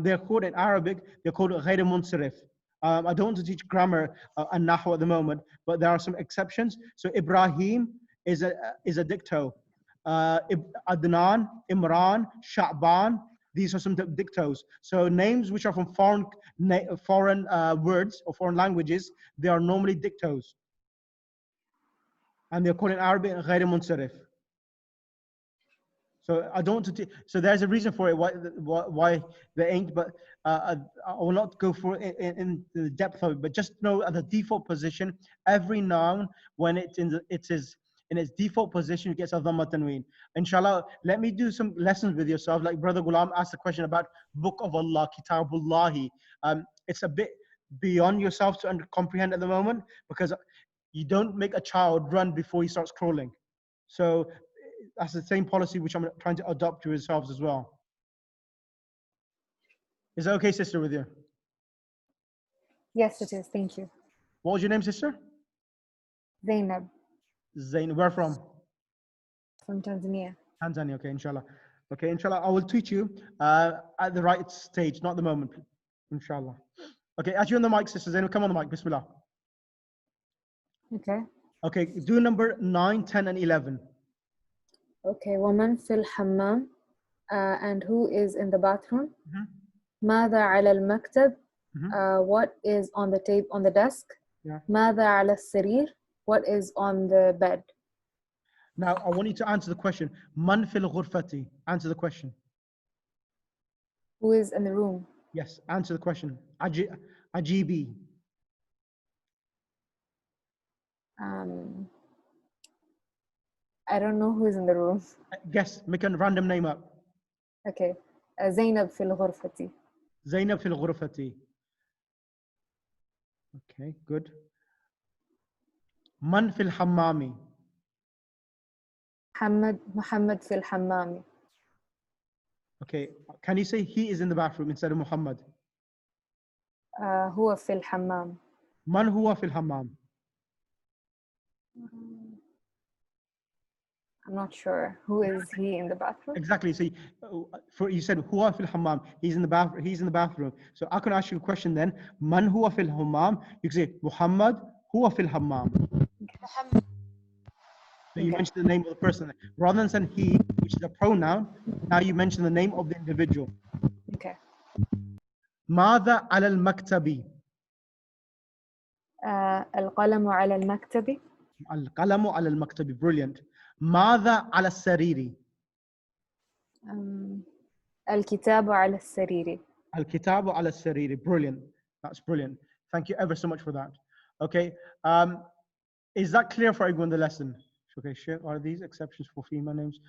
They're called in Arabic, they're called ghayr munsarif. I don't want to teach grammar and nahu at the moment, but there are some exceptions. So Ibrahim is a dicto. Adnan, Imran, Sha'ban, these are some dictos. So names which are from foreign words or foreign languages, they are normally dictos. And they're called in Arabic ghayr munsarif. So I don't want to. So there's a reason for it why they ain't. But I will not go for it in the depth of it. But just know at the default position, every noun when it is in its default position, it gets a dhamma tanween. Inshallah, let me do some lessons with yourself. Like Brother Ghulam asked a question about Book of Allah, Kitabullahi. It's a bit beyond yourself to comprehend at the moment because you don't make a child run before he starts crawling. So that's the same policy which I'm trying to adopt to yourselves as well. Is that okay, sister, with you? Yes, it is. Thank you. What was your name, sister? Zainab. Zainab. Where from? From Tanzania. Tanzania. Okay, inshallah. Okay, inshallah, I will teach you at the right stage, not the moment, inshallah. Okay, as you're on the mic, sister Zainab, come on the mic. Bismillah. Okay. Okay, do number 9, 10, and 11. Okay, woman fil hammam, and who is in the bathroom? ماذا على المكتب? What is on the tape on the desk? Yeah. ماذا على السرير? What is on the bed? Now I want you to answer the question. Man fil ghurfati. Answer the question. Who is in the room? Yes, answer the question. Ajibi. I don't know who is in the room. Guess, make a random name up. Okay. Zainab fil ghurfati. Zainab fil ghurfati. Okay, good. Man fil hammami. Muhammad fil hammami. Okay, can you say he is in the bathroom instead of Muhammad? Huwa fil hammam. Man huwa fil hammam. I'm not sure. Who is he in the bathroom? Exactly. So you said huwa fil hammam. He's in the bathroom. He's in the bathroom. So I can ask you a question then. Man huwa fil hammam. You can say Muhammad huwa fil hammam. So you mentioned the name of the person rather than saying he, which is a pronoun. Now you mention the name of the individual. Okay. ماذا على المكتب? القلم على المكتب. القلم على المكتب. Brilliant. ماذا على السرير؟ الكتاب على السرير. الكتاب على السرير. Brilliant. That's brilliant. Thank you ever so much for that. Okay. Is that clear for everyone, the lesson? Okay, Sheikh, are these exceptions for female names?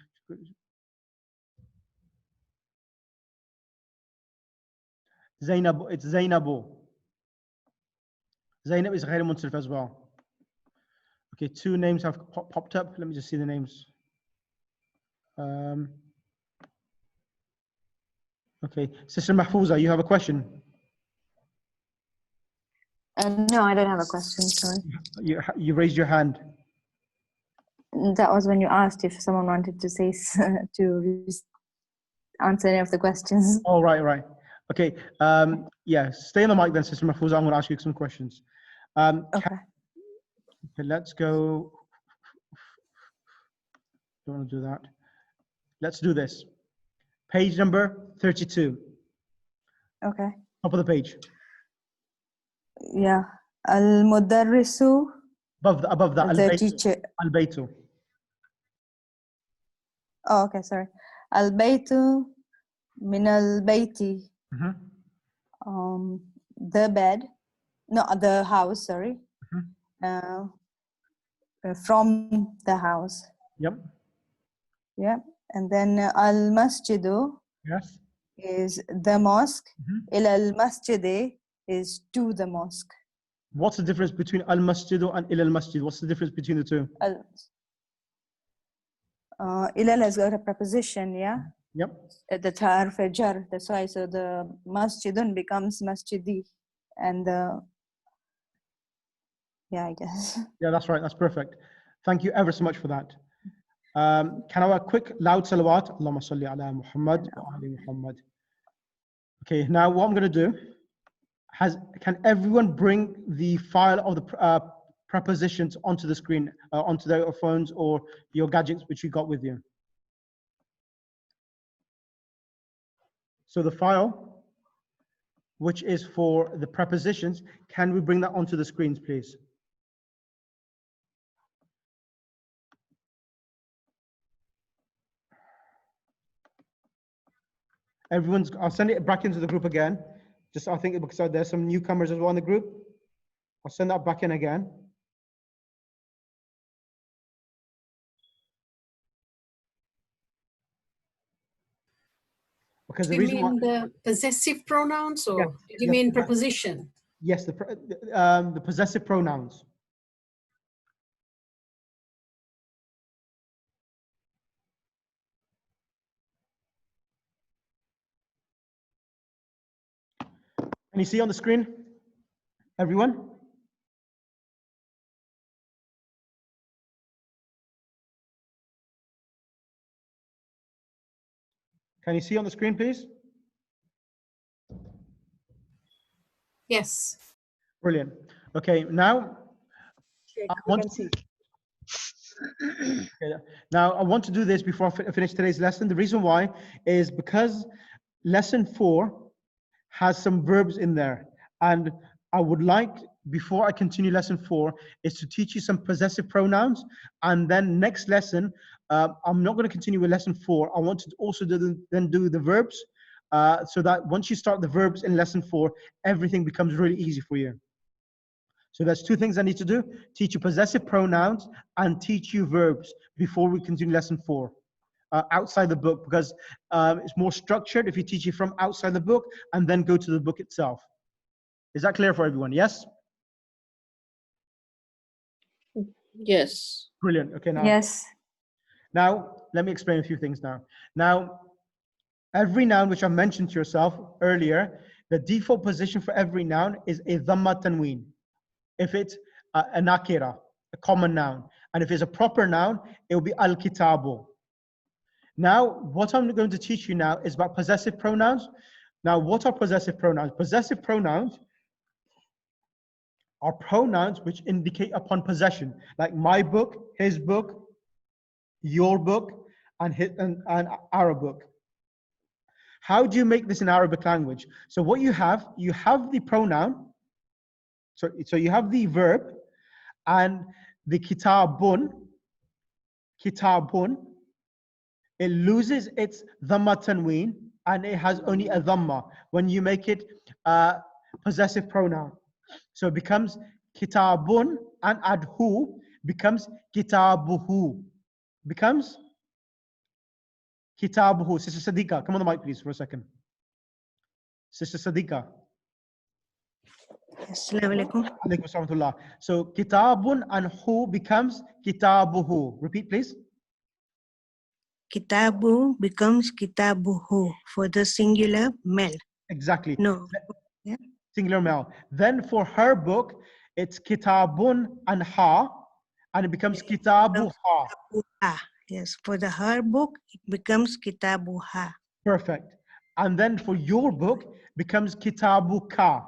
Zainab, it's Zainabu. Zainab is غير منصرف as well. Okay, 2 names have popped up. Let me just see the names. Okay, Sister Mahfouza, you have a question? No, I don't have a question, sorry. You raised your hand. That was when you asked if someone wanted to say answer any of the questions. Oh, right. Okay, yeah, stay on the mic then, Sister Mahfouza. I'm going to ask you some questions. Okay, let's go. Don't want to do that. Let's do this. Page number 32. Okay. Top of the page. Yeah. Al-Mudarrisu. Above that. The teacher. Al-Baytu. Oh, okay, sorry. Al-Baytu min al-Bayti. The bed. No, the house, sorry. From the house. Yep. Yeah. And then al-Masjidu. Yes. Is the mosque. Ila al-Masjidi is to the mosque. What's the difference between al-Masjidu and ila al-Masjid? What's the difference between the two? Ilal has got a preposition, yeah? Yep. The tar for jar, that's why. So the masjidun becomes masjidi. And yeah, I guess. Yeah, that's right. That's perfect. Thank you ever so much for that. Can I have a quick loud salawat? Allahumma salli ala Muhammad wa ali Muhammad. Okay, now what I'm going to do, can everyone bring the file of the prepositions onto the screen, onto their phones or your gadgets which you got with you? So the file, which is for the prepositions, can we bring that onto the screens, please? I'll send it back into the group again. Just, I think because there's some newcomers as well in the group. I'll send that back in again. Because the reason why, the possessive pronouns, or do you mean preposition? Yes, the possessive pronouns. Can you see on the screen, everyone? Can you see on the screen, please? Yes. Brilliant. Okay, now Now, I want to do this before I finish today's lesson. The reason why is because lesson 4 has some verbs in there. And I would like, before I continue lesson 4, is to teach you some possessive pronouns. And then next lesson, I'm not going to continue with lesson 4. I want to also then do the verbs so that once you start the verbs in lesson 4, everything becomes really easy for you. So there's 2 things I need to do: teach you possessive pronouns and teach you verbs before we continue lesson 4 outside the book, because it's more structured if you teach it from outside the book and then go to the book itself. Is that clear for everyone? Yes? Yes. Brilliant. Okay, now. Yes. Now, let me explain a few things now. Now, every noun which I mentioned to yourself earlier, the default position for every noun is a dhamma tanween. If it's a nakira, a common noun. And if it's a proper noun, it will be al-kitabu. Now, what I'm going to teach you now is about possessive pronouns. Now, what are possessive pronouns? Possessive pronouns are pronouns which indicate upon possession, like my book, his book, your book, and our book. How do you make this in Arabic language? So what you have the pronoun. So you have the verb and the kitabun, it loses its dhamma tanween and it has only a dhamma when you make it possessive pronoun. So it becomes kitabun, and adhu becomes kitabuhu. Becomes kitabuhu. Sister Sadiqa, come on the mic please for a second. Sister Sadiqa. Assalamu alaikum. Alaikum assalam. So kitabun and hu becomes kitabuhu. Repeat, please. Kitabu becomes kitabuhu for the singular male. Exactly. No. Yeah. Singular male. Then for her book, it's kitabun and ha, and it becomes kitabuha. Kitabuha. Yes, for the her book, it becomes kitabuha. Perfect. And then for your book, becomes kitabuka.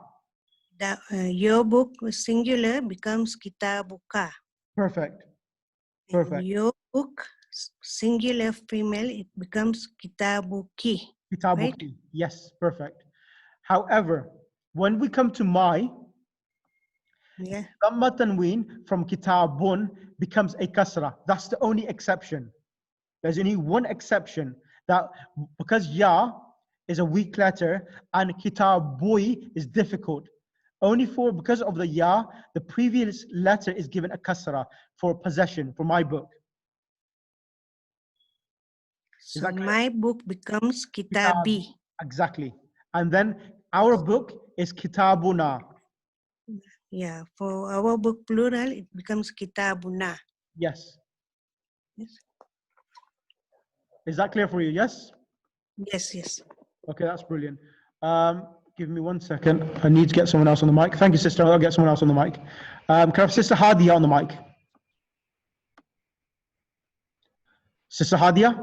Your book singular becomes kitabuka. Perfect. Perfect. Your book singular female, it becomes kitabuki. Kitabuki. Right? Yes, perfect. However, when we come to my, yeah, Dhamma tanween from kitabun becomes a kasra. That's the only exception. There's only one exception, that because ya is a weak letter and kitabui is difficult. Only because of the ya, the previous letter is given a kasra for possession, for my book. So my book becomes kitabi. Exactly. And then our book is kitabuna. Yeah, for our book plural, it becomes kitabuna. Yes. Yes. Is that clear for you? Yes? Yes, yes. Okay, that's brilliant. Give me 1 second. I need to get someone else on the mic. Thank you, sister. I'll get someone else on the mic. Can I have Sister Hadia on the mic? Sister Hadia?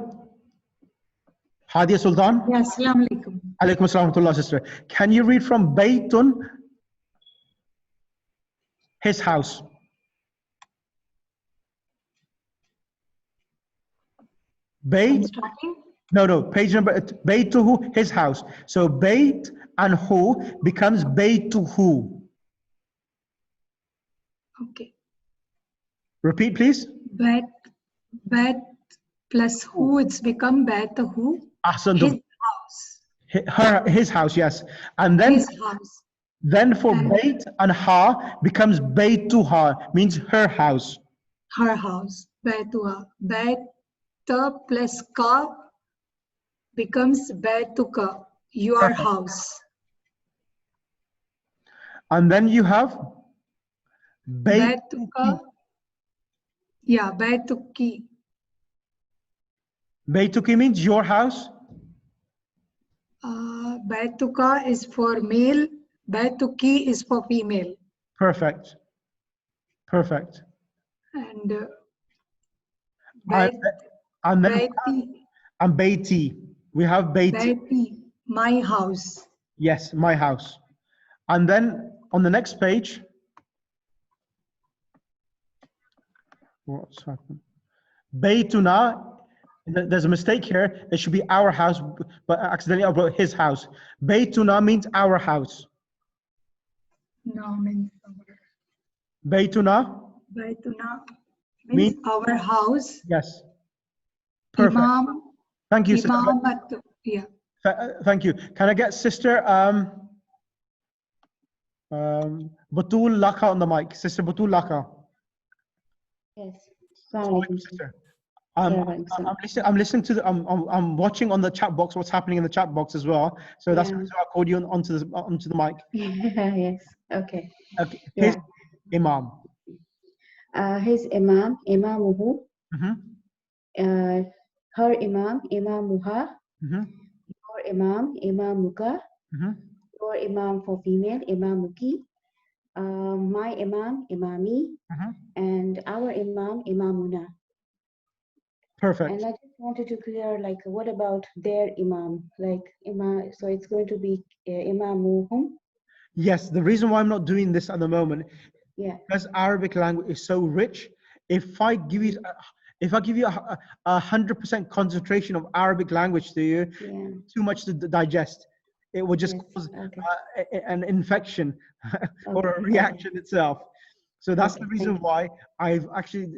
Hadia Sultan? Yes, assalamu alaikum. Alaikum assalam wa rahmatullah, sister. Can you read from Baytun, his house? Bayt? No, page number, Baytuhu, his house. So Bayt and Hu becomes Baytuhu. Okay. Repeat, please. Bet plus who, it's become Batahu. His house. His house, yes. And then his house. Then for Bayt and Ha becomes Baytuha, means her house. Her house. Baytuha. Bayta plus ka becomes Baytuka, your house. And then you have Baytuka. Yeah, Baytuki. Baytuki means your house. Baytuka is for male. Baytuki is for female. Perfect. Perfect. And and then Bayti. And Bayti. We have Bayti. Bayti, my house. Yes, my house. And then on the next page, what's happened? Baytuna, there's a mistake here. It should be our house, but accidentally I wrote his house. Baytuna means our house. No, means our. Baytuna? Baytuna means our house. Yes. Perfect. Imam. Thank you, sister. Yeah. Thank you. Can I get sister Batul Laka on the mic? Sister Batul Laka. Yes. Sister. I'm listening to the I'm watching on the chat box what's happening in the chat box as well. So that's why I called you onto the mic. Yes. Okay. Okay. His Imam. His Imam, Imamuhu. Mm-hmm. Her Imam, Imamuha. Mm-hmm. Your Imam, Imamuka. Mm-hmm. Your Imam for female, Imamuki. My Imam, Imami. Mm-hmm. And our Imam, Imamuna. Perfect. And I just wanted to clear, like, what about their Imam? Like, Imam, so it's going to be Imamuhum? Yes, the reason why I'm not doing this at the moment, because Arabic language is so rich. If I give you 100% concentration of Arabic language to you, too much to digest. It would just cause an infection or a reaction itself. So that's the reason why I've actually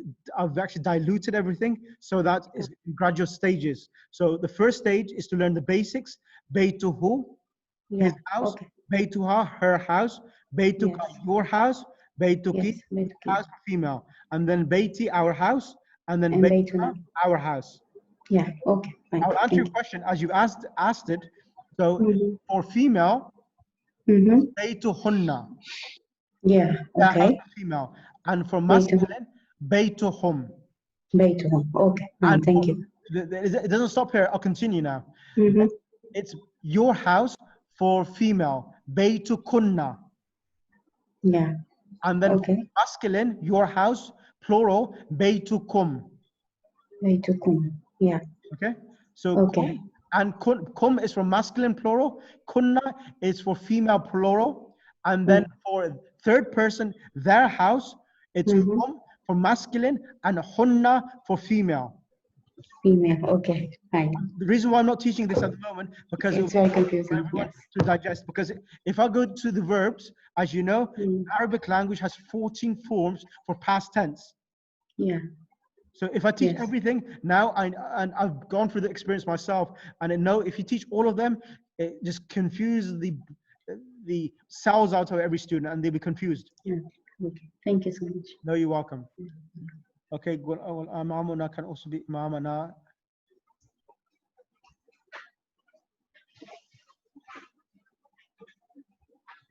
diluted everything so that it's in gradual stages. So the first stage is to learn the basics. Baytuhu, his house. Baytuha, her house. Baytuka, your house. Baytuki, house for female. And then Bayti, our house. And then Baytuna, our house. Yeah, okay. Fine. I'll answer your question as you asked it. So for female, Baytuhunna. Yeah, Their house okay. is female. And for masculine, Baytuhum. Baytuhum. Okay, And thank for, you. it doesn't stop here. I'll continue now. Mm-hmm. It's your house for female, Baytukunna. Yeah. And then Okay. for masculine, your house, plural, Baytukum. Baytukum. Yeah. Okay? So Okay. kum and kum is for masculine plural, kunna is for female plural, and then for third person, their house, it's kum for masculine and hunna for female. Female. Okay, fine. The reason why I'm not teaching this at the moment, because It's it very will confusing. everyone Yes. to digest. Because if I go to the verbs, as you know, Arabic language has 14 forms for past tense. Yeah. So if I teach Yes. everything now, and I've gone through the experience myself, and I know if you teach all of them, it just confuses the cells out of every student, and they'll be confused. Yeah. Okay. Thank you so much. No, you're welcome. Okay, good. Imamuna can also be Imamana.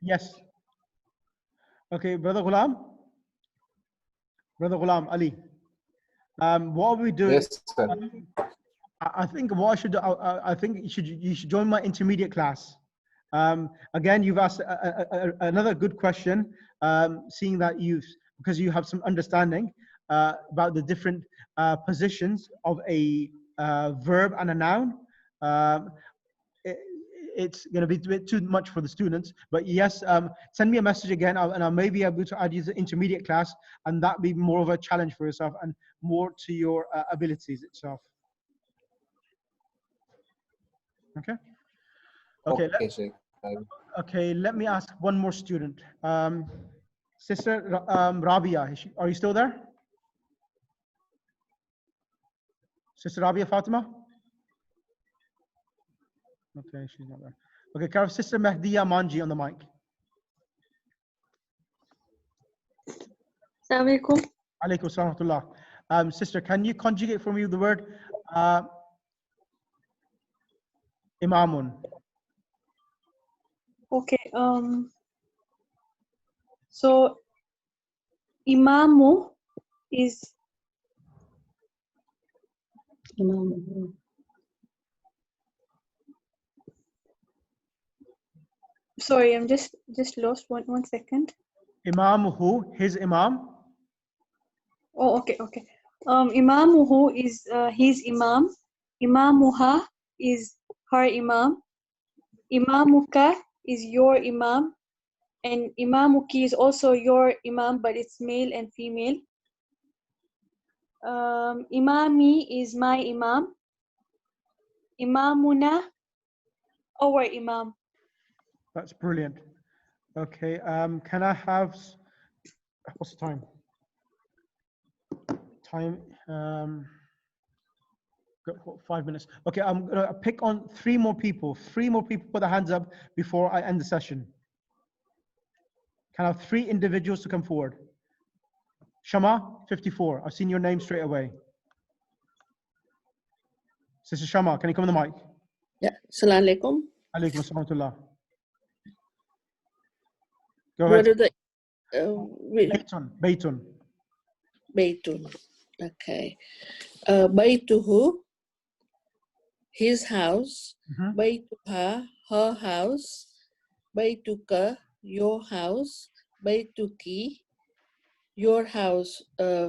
Yes. Okay, Brother Ghulam. Brother Ghulam, Ali. What are we doing? Yes, sir. I think what I should do, I think you should join my intermediate class. Again, you've asked another good question, seeing that because you have some understanding about the different positions of a verb and a noun. It's going to be a bit too much for the students, but yes, send me a message again, and I may be able to add you to the intermediate class, and that be more of a challenge for yourself and more to your abilities itself. Okay. Okay. Sheikh. Okay. Let me ask one more student. Sister Rabia, are you still there? Sister Rabia Fatima? Okay, she's not there. Okay, can I have Sister Mahdiya Manji on the mic? Assalamu alaikum. Alaikum salam. Sister, can you conjugate for me the word imamun? Okay. So imamu is Imamu. Sorry, I'm just lost. One second. Imamuhu, his imam. Oh, okay. Imamuhu is his imam. Imamuha is her imam. Imamuka is your imam. And imamuki is also your imam, but it's male and female. Imami is my imam. Imamuna, our imam. That's brilliant. Okay, can I have, what's the time? Got 5 minutes. Okay, I'm gonna pick on 3 more people. 3 more people put their hands up before I end the session. Can I have 3 individuals to come forward? Shama, 54. I've seen your name straight away. Sister Shama, can you come on the mic? Yeah. Assalamu alaikum. Alaikum assalam. Go What ahead. are the Baytun. Baytun. Okay. Baytuhu, his house. Baytuha, her house. Baytuka, your house. Baytuki, your house,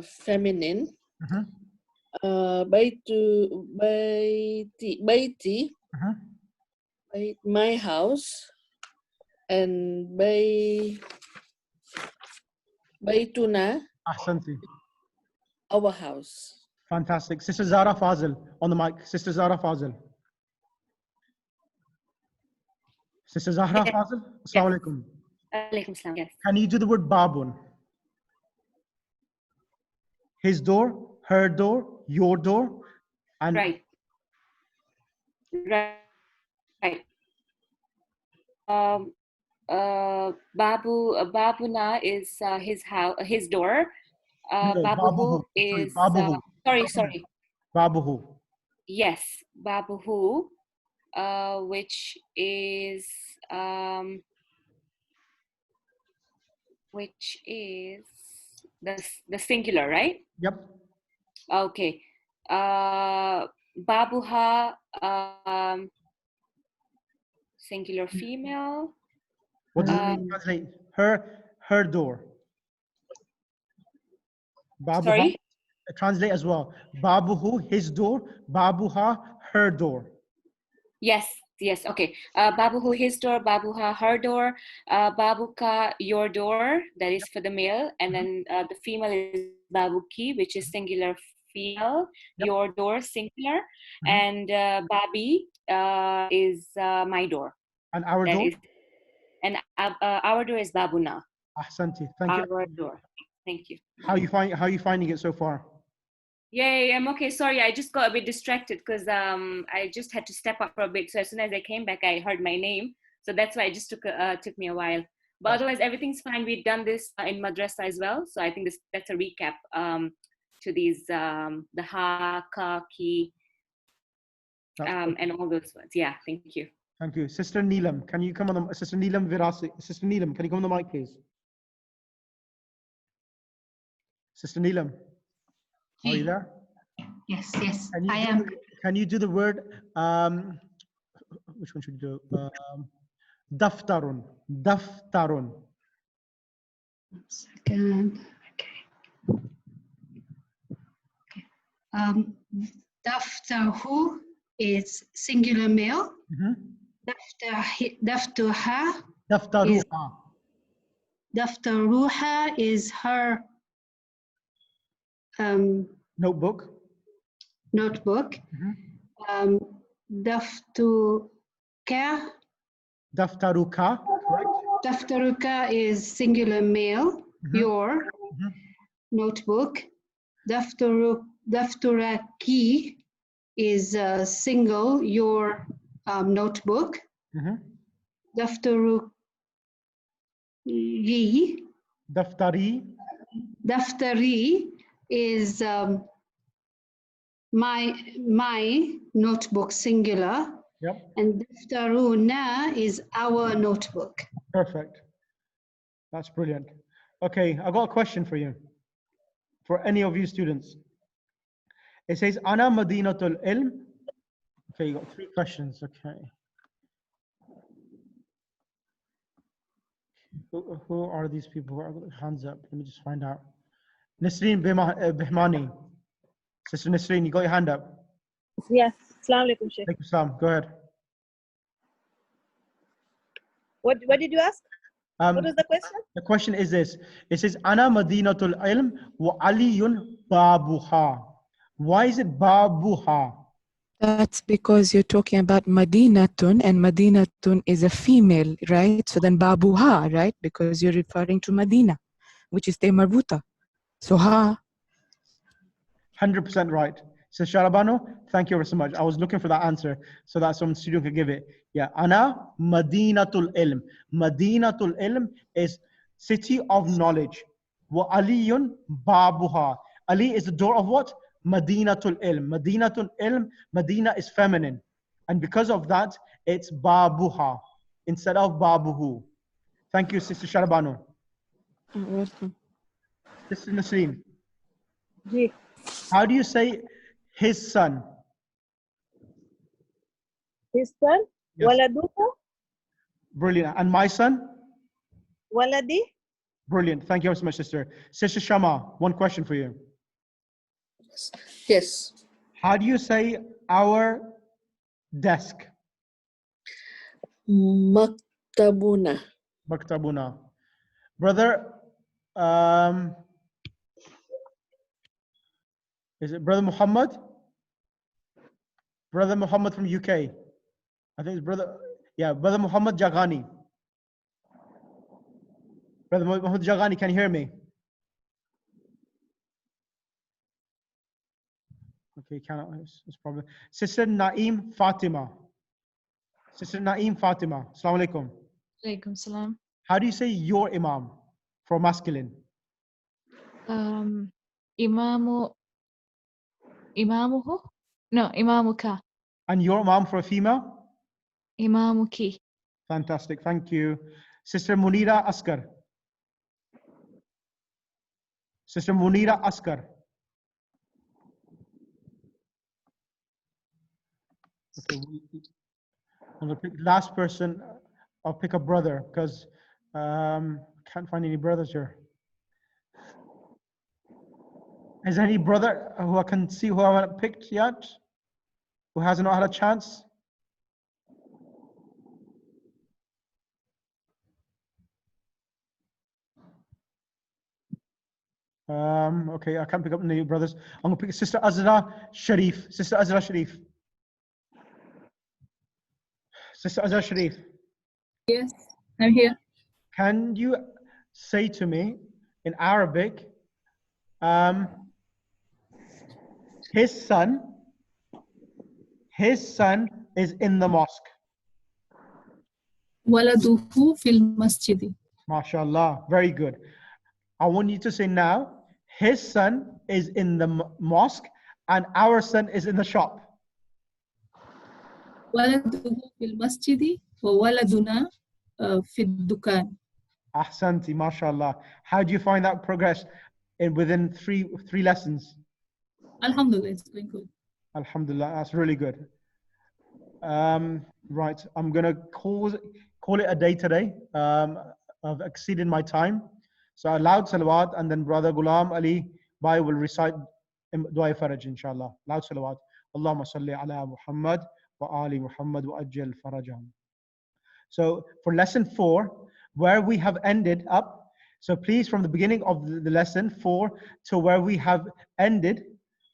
feminine. Bayti, my house. And Baytuna, Ahsanti. our house. Fantastic. Sister Zara Fazil on the mic. Sister Zara Fazil. Sister Zahra Fazil, assalamu alaikum. Alaikum salam, yes. Can you do the word babun? His door, her door, your door, and Right. Babuna is his house, his door. No, Babuhu is sorry. Babuhu. Yes, Babuhu, which is which is the singular, right? Yep. Okay. Babuha, singular female. What does it mean? Translate. Her door. Babuha. Sorry? Translate as well. Babuhu, his door. Babuha, her door. Yes, yes, okay. Babuhu, his door. Babuha, her door. Babuka, your door. That is for the male. And then the female is Babuki, which is singular female. Your door, singular. And Babi is my door. And our That door? And our door is Babuna. Ahsanti. Thank you. Our door. Thank you. How are you finding it so far? Yeah, I'm okay. Sorry, I just got a bit distracted because I just had to step up for a bit. So as soon as I came back, I heard my name. So that's why it just took me a while. But otherwise, everything's fine. We've done this in madrasa as well. So I think that's a recap to these the ha, ka, ki, and all those words. Yeah, thank you. Thank you. Sister Neelam, can you come on the Sister Neelam Virasi? Sister Neelam, can you come on the mic, please? Sister Neelam, are you there? Yes, I am. Can you do the word? Which one should you do? Daftarun. Daftarun. 1 second. Okay. Daftahu is singular male. Daftuha. Daftaruha. Daftaruha is her notebook. Daftuka. Daftaruka, correct? Daftaruka is singular male, your notebook. Dafturaki is single, your notebook. Daftari. Daftari is my notebook, singular. Yep. And daftaruna is our notebook. Perfect. That's brilliant. Okay, I got a question for you. For any of you students. It says, Ana Madinatul Ilm. Okay, you got 3 questions. Okay. Who are these people who are got their hands up? Let me just find out. Nisreen Bihmani. Sister Nisreen, you got your hand up? Yes. Assalamu alaikum, Sheikh. Alaikum salam. Go ahead. What did you ask? What was the question? The question is this. It says, Ana Madinatul Ilm wa Aliyun Babuha. Why is it Babuha? That's because you're talking about Madinatun, and Madinatun is a female, right? So then Babuha, right? Because you're referring to Madina, which is the marbuta. So ha. 100% right. So Sharabano, thank you very so much. I was looking for that answer so that some student could give it. Yeah, Ana Madinatul Ilm. Madinatul Ilm is city of knowledge. Wa Aliyun Babuha. Ali is the door of what? Madinatul Ilm. Madinatul Ilm, Madina is feminine. And because of that, it's Babuha instead of Babuhu. Thank you, Sister Sharabano. You're welcome. Sister Nasreen. Ji. How do you say his son? His son? Yes. Waladuka? Brilliant. And my son? Waladi? Brilliant. Thank you so much, sister. Sister Shama, one question for you. Yes. How do you say our desk? Maktabuna. Maktabuna. Brother, is it Brother Muhammad? Brother Muhammad from UK. I think it's Brother Muhammad Jagani. Brother Muhammad Jagani, can you hear me? Okay, cannot. It's problem. Sister Naeem Fatima. Sister Naeem Fatima. Assalamu alaikum. Alaikum salam. How do you say your imam for masculine? Imamuhu? No, imamuka. And your imam for a female? Imamuki. Fantastic. Thank you. Sister Munira Askar. Sister Munira Askar. Okay, I'm gonna pick last person. I'll pick a brother because can't find any brothers here. Is there any brother who I can see who I haven't picked yet? Who hasn't had a chance? Okay, I can't pick up any brothers. I'm gonna pick Sister Azra Sharif. Sister Azra Sharif. Sister Azra Sharif. Yes, I'm here. Can you say to me in Arabic, his son is in the mosque? ولده في المسجد. MashaAllah, very good. I want you to say now, his son is in the mosque and our son is in the shop. ولده في المسجد وولدنا في الدكان. Ahsanti, mashallah. How do you find that progress within three lessons? Alhamdulillah, it's going good. Alhamdulillah, that's really good. Right, I'm gonna call it a day today. I've exceeded my time. So loud salawat, and then Brother Ghulam Ali Bhai will recite Dua Faraj, inshallah. Loud salawat. Allahumma salli ala Muhammad wa ali Muhammad wa ajjal farajahum. So for lesson 4, where we have ended up, so please from the beginning of the lesson 4 to where we have ended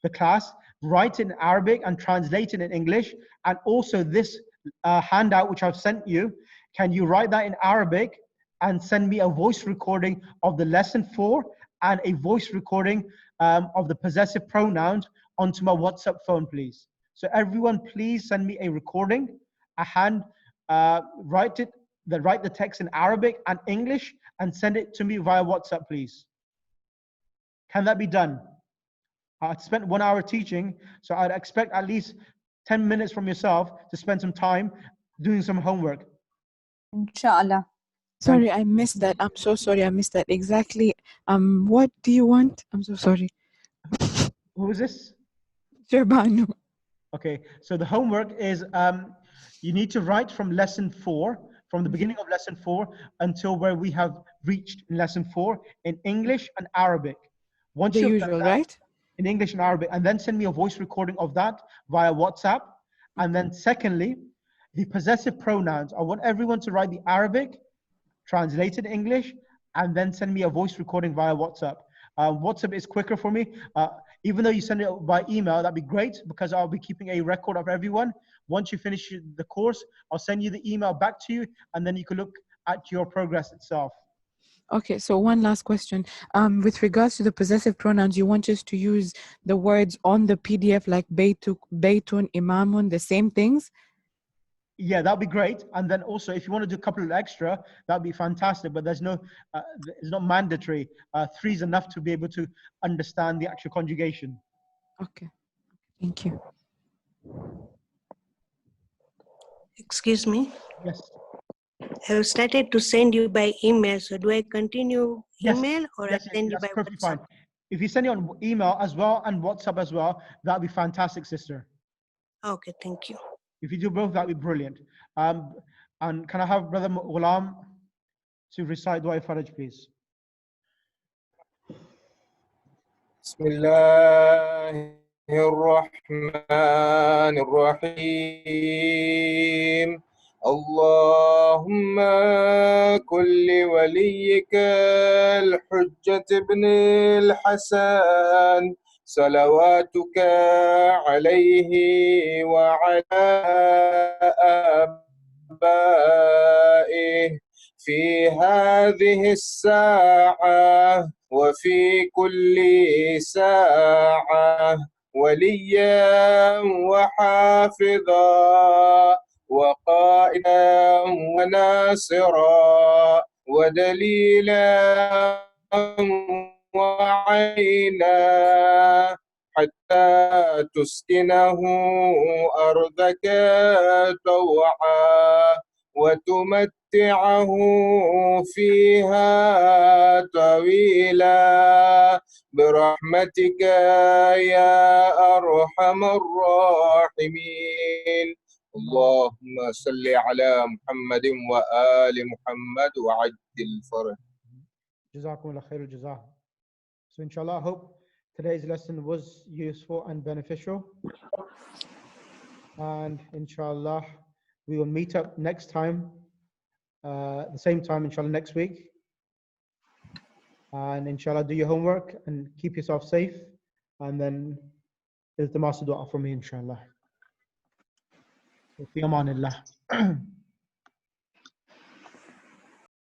the class, write in Arabic and translate it in English. And also this handout which I've sent you, can you write that in Arabic and send me a voice recording of the lesson 4 and a voice recording of the possessive pronouns onto my WhatsApp phone, please. So everyone, please send me a recording, write the text in Arabic and English and send it to me via WhatsApp, please. Can that be done? I spent 1 hour teaching, so I'd expect at least 10 minutes from yourself to spend some time doing some homework. Inshallah. Sorry, I missed that. I'm so sorry, I missed that. Exactly. What do you want? I'm so sorry. Who is this? Sherbanu. Okay, so the homework is you need to write from lesson 4, from the beginning of lesson 4 until where we have reached in lesson 4 in English and Arabic. Once the you've usual, done that, right? In English and Arabic, and then send me a voice recording of that via WhatsApp. And then secondly, the possessive pronouns. I want everyone to write the Arabic, translated English, and then send me a voice recording via WhatsApp. WhatsApp is quicker for me. Even though you send it by email, that'd be great because I'll be keeping a record of everyone. Once you finish the course, I'll send you the email back to you, and then you can look at your progress itself. Okay, so one last question. With regards to the possessive pronouns, you want us to use the words on the PDF like baytun, imamun, the same things? Yeah, that'd be great. And then also, if you want to do a couple of extra, that'd be fantastic. But there's no, it's not mandatory. 3 is enough to be able to understand the actual conjugation. Okay, thank you. Excuse me. Yes. I have started to send you by email. So do I continue email or I send you by perfectly WhatsApp? fine. If you send it on email as well and WhatsApp as well, that'd be fantastic, sister. Okay, thank you. If you do both, that'd be brilliant. And can I have Brother Ghulam to recite Dua Faraj, please? Bismillahirrahmanirrahim. اللهم كل وليك الحجة ابن الحسن صلواتك عليه وعلى آبائه في هذه الساعة وفي كل ساعة وليا وحافظا وقائدا وناصرا ودليلا وعينا حتى تسكنه أرضك طوعا وتمتعه فيها طويلا برحمتك يا أرحم الراحمين اللهم صل على محمد وآل محمد وعجل فرج. Jazakumullah khairul jazaa. So inshallah, I hope today's lesson was useful and beneficial. And inshallah, we will meet up next time, the same time, inshallah, next week. And inshallah, do your homework and keep yourself safe. And then there's the master dua for me, inshallah. Fi amanillah.